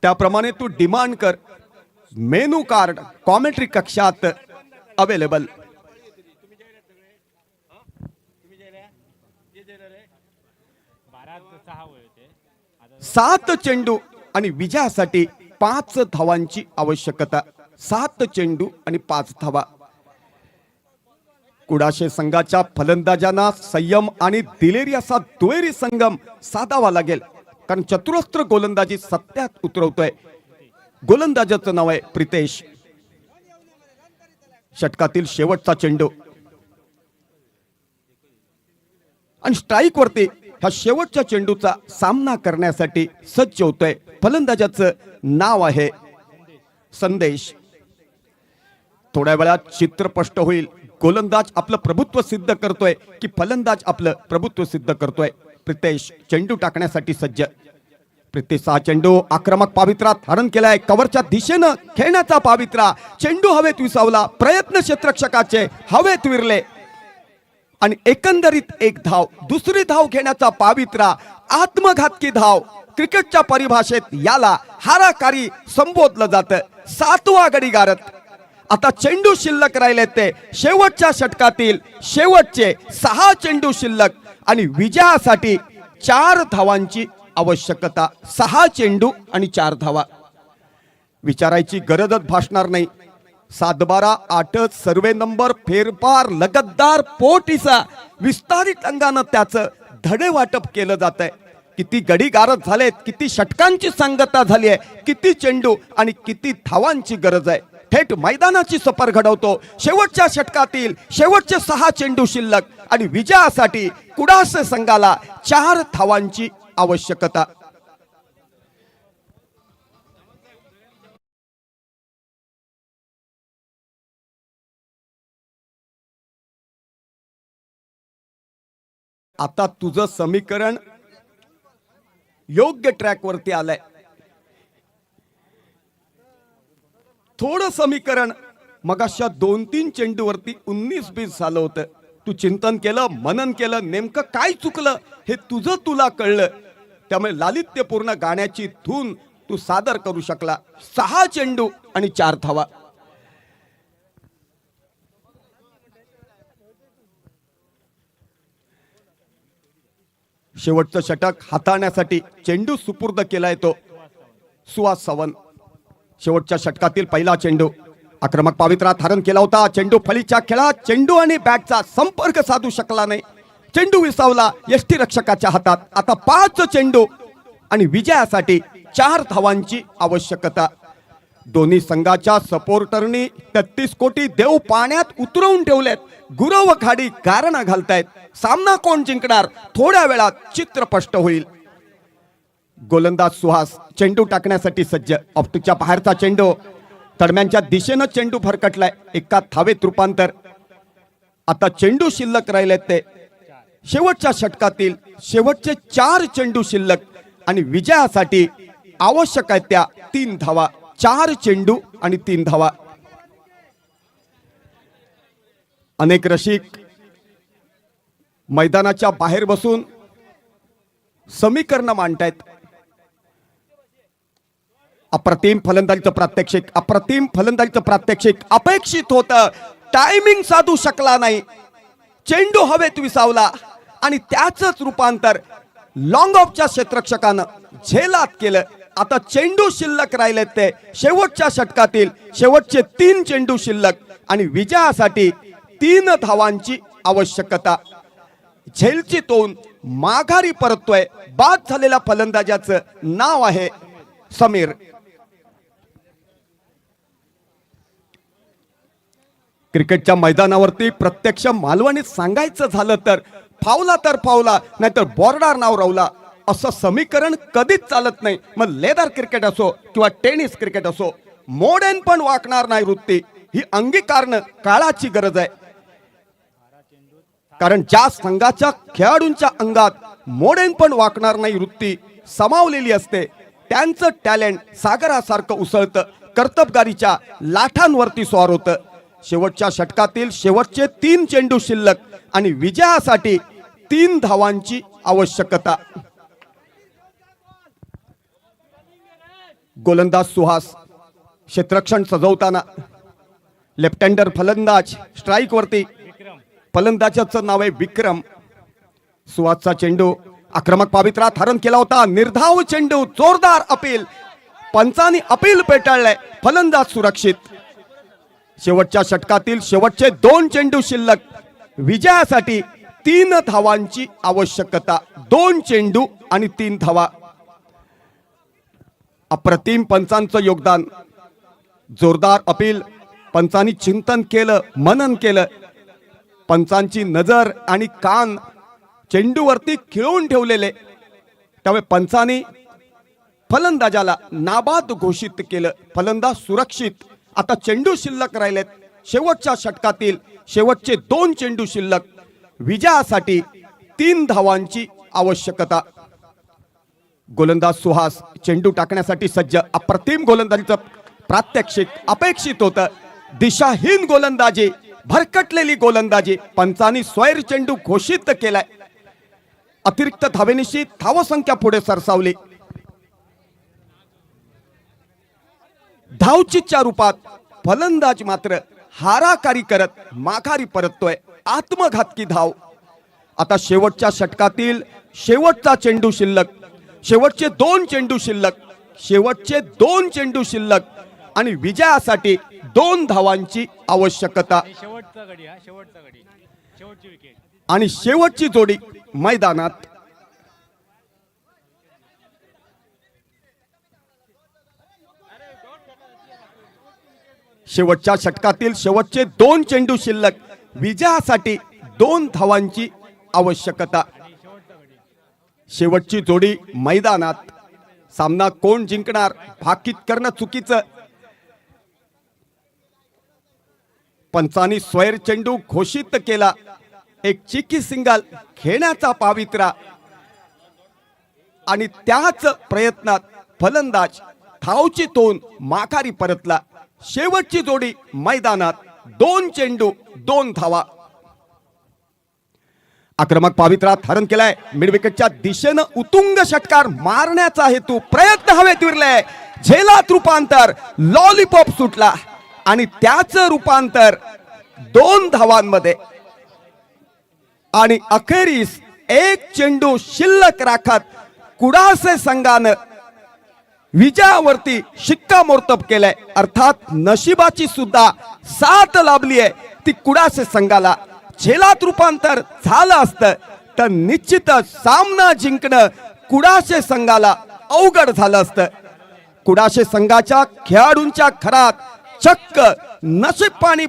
S2: त्याप्रमाणे तू डिमांड कर. मेनू कार्ड कॉमेंट्री कक्षात अवेलेबल. 7 चेंडू आणि विजयासाठी 5 धावांची आवश्यकता. 7 चेंडू आणि 5 धावा. कुडाशे संघाच्या फलंदाजांना संयम आणि दिलेरी असा दुहेरी संगम साधावा लागेल, कारण चतुरस्त्र गोलंदाजी सत्यात उतरवतोय. गोलंदाजाचं नाव आहे प्रितेश. षटकातील शेवटचा चेंडू आणि स्ट्राईक वरती ह्या शेवटच्या चेंडूचा सामना करण्यासाठी सज्ज होतोय. फलंदाजाचं नाव आहे संदेश. थोड्या वेळात चित्र स्पष्ट होईल. गोलंदाज आपलं प्रभुत्व सिद्ध करतोय की फलंदाज आपलं प्रभुत्व सिद्ध करतोय. प्रितेश चेंडू टाकण्यासाठी सज्ज. प्रितेश हा चेंडू आक्रमक पावित्रात धारण केलाय. कव्हरच्या दिशेनं खेळण्याचा पावित्रा. चेंडू हवेत विसावला. प्रयत्न क्षेत्ररक्षकाचे हवेत विरले आणि एकंदरीत एक धाव. दुसरी धाव घेण्याचा पावित्रा. आत्मघातकी धाव. क्रिकेटच्या परिभाषेत याला हाराकारी संबोधलं जातं. 7वा गडी गारत. आता चेंडू शिल्लक राहिले ते शेवटच्या षटकातील शेवटचे 6 चेंडू शिल्लक आणि विजयासाठी 4 धावांची आवश्यकता. 6 चेंडू आणि 4 धावा. विचारायची गरजच भासणार नाही. 7-12 8 सर्वे नंबर फेरफार लगतदार पोटीचा विस्तारित अंगानं त्याचं धडे वाटप केलं जात आहे. किती गडी गारद झालेत, किती षटकांची सांगता झाली आहे, किती चेंडू आणि किती धावांची गरज आहे. थेट मैदानाची सफर घडवतो. शेवटच्या षटकातील शेवटचे 6 चेंडू शिल्लक आणि विजयासाठी कुडासे संघाला 4 धावांची आवश्यकता. आता तुझं समीकरण योग्य ट्रॅक वरती आलंय. थोडं समीकरण मगाशा 2-3 चेंडूवरती 19-20 झालं होतं. तू चिंतन केलं, मनन केलं, नेमकं काय चुकलं हे तुझं तुला कळलं. त्यामुळे लालित्यपूर्ण गाण्याची धून तू सादर करू शकला. 6 चेंडू आणि 4 धावा. शेवटचं षटक हाताळण्यासाठी चेंडू सुपूर्द केलाय तो सुहास सावंत. शेवटच्या षटकातील पहिला चेंडू आक्रमक पावित्रा धारण केला होता. चेंडू फळीच्या खेळात चेंडू आणि बॅटचा संपर्क साधू शकला नाही. चेंडू विसावला यष्टीरक्षकाच्या हातात. आता 5 चेंडू आणि विजयासाठी 4 धावांची आवश्यकता. दोन्ही संघाच्या सपोर्टरनी 33 कोटी देव पाण्यात उतरवून ठेवलेत. गुरव खाडी गारणं घालतायत. सामना कोण जिंकणार थोड्या वेळात चित्र स्पष्ट होईल. गोलंदाज सुहास चेंडू टाकण्यासाठी सज्ज. ऑप्टिकच्या बाहेरचा चेंडू. तडम्यांच्या दिशेनं चेंडू फरकटलाय. एका धावेत रूपांतर. आता चेंडू शिल्लक राहिलेत ते शेवटच्या षटकातील शेवटचे 4 चेंडू शिल्लक आणि विजयासाठी आवश्यक आहेत त्या 3 धावा. 4 चेंडू आणि 3 धावा. अनेक रसिक मैदानाच्या बाहेर बसून समीकरण मांडतायत. अप्रतिम फलंदाजीचं प्रात्यक्षिक. अप्रतिम फलंदाजीचं प्रात्यक्षिक अपेक्षित होतं. टायमिंग साधू शकला नाही. चेंडू हवेत विसावला आणि त्याचंच रूपांतर लॉंग ऑफच्या क्षेत्ररक्षकानं झेलात केलं. आता चेंडू शिल्लक राहिलेत ते शेवटच्या षटकातील शेवटचे 3 चेंडू शिल्लक आणि विजयासाठी 3 धावांची आवश्यकता. झेलची तोंड माघारी परततोय. बाद झालेल्या फलंदाजाचं नाव आहे समीर. क्रिकेटच्या मैदानावरती प्रत्यक्ष मालवणीत सांगायचं झालं तर फावला नाहीतर बॉर्डर नाव रावला असं समीकरण कधीच चालत नाही. मग लेदर क्रिकेट असो किंवा टेनिस क्रिकेट असो, मोडेन पण वाकणार नाही वृत्ती ही अंगीकारणं काळाची गरज आहे. कारण ज्या संघाच्या खेळाडूंच्या अंगात मोडेन पण वाकणार नाही वृत्ती समावलेली असते त्यांचं टॅलेंट सागरासारखं उसळतं. कर्तबगारीच्या लाटांवरती स्वार होतं. शेवटच्या षटकातील शेवटचे 3 चेंडू शिल्लक आणि विजयासाठी 3 धावांची आवश्यकता. गोलंदाज सुहास क्षेत्ररक्षण सजवताना, लेफ्ट हँडर फलंदाज स्ट्राईक वरती, फलंदाजाचं नाव आहे विक्रम. सुहासचा चेंडू आक्रमक पावित्र्यात हरण केला होता. निर्धाव चेंडू, जोरदार अपील, पंचांनी अपील पेटाळलंय. फलंदाज सुरक्षित. शेवटच्या षटकातील शेवटचे 2 चेंडू शिल्लक. विजयासाठी 3 धावांची आवश्यकता. 2 चेंडू आणि 3 धावा. अप्रतिम पंचांचं योगदान. जोरदार अपील. पंचांनी चिंतन केलं, मनन केलं. पंचांची नजर आणि कान चेंडूवरती खिळवून ठेवलेले. त्यामुळे पंचांनी फलंदाजाला नाबाद घोषित केलं. फलंदाज सुरक्षित. आता चेंडू शिल्लक राहिलेत. शेवटच्या षटकातील शेवटचे 2 चेंडू शिल्लक. विजयासाठी 3 धावांची आवश्यकता. गोलंदाज सुहास चेंडू टाकण्यासाठी सज्ज. अप्रतिम गोलंदाजीचं प्रात्यक्षिक अपेक्षित होतं. दिशाहीन गोलंदाजी, भरकटलेली गोलंदाजी. पंचांनी स्वैर चेंडू घोषित केलाय. अतिरिक्त धावेनिशी धावसंख्या पुढे सरसावली. धावचीच्या रूपात फलंदाज मात्र हाराकारी करत माघारी परततोय. आत्मघातकी धाव. आता शेवटच्या षटकातील शेवटचा चेंडू शिल्लक. शेवटचे 2 चेंडू शिल्लक. शेवटचे 2 चेंडू शिल्लक आणि विजयासाठी 2 धावांची आवश्यकता. आणि शेवटची जोडी मैदानात. शेवटच्या षटकातील शेवटचे 2 चेंडू शिल्लक. विजयासाठी 2 धावांची आवश्यकता. शेवटची जोडी मैदानात. सामना कोण जिंकणार भाकीत करणं चुकीचं. पंचांनी स्वैर चेंडू घोषित केला. एक चिकी सिंगल खेळण्याचा पावित्रा आणि त्याच प्रयत्नात फलंदाज धावची तोंड माघारी परतला. शेवटची जोडी मैदानात. 2 चेंडू 2 धावा. आक्रमक पावित्र्यात हरण केलाय. मिडविकेटच्या दिशेनं उतुंग षटकार मारण्याचा हेतू. प्रयत्न हवेत विरलाय. झेलात रूपांतर. लॉलीपॉप सुटला आणि त्याचं रूपांतर 2 धावांमध्ये. आणि अखेरीस 1 चेंडू शिल्लक राखत कुडासे संघानं विजयावरती शिक्कामोर्तब केलंय. अर्थात नशिबाची सुद्धा साथ लाभली आहे ती कुडासे संघाला. झेलात रूपांतर झालं असतं तर निश्चितच सामना जिंकणं कुडासे संघाला अवघड झालं असतं. कुडासे संघाच्या खेळाडूंच्या घरात चक्क नशीब पाणी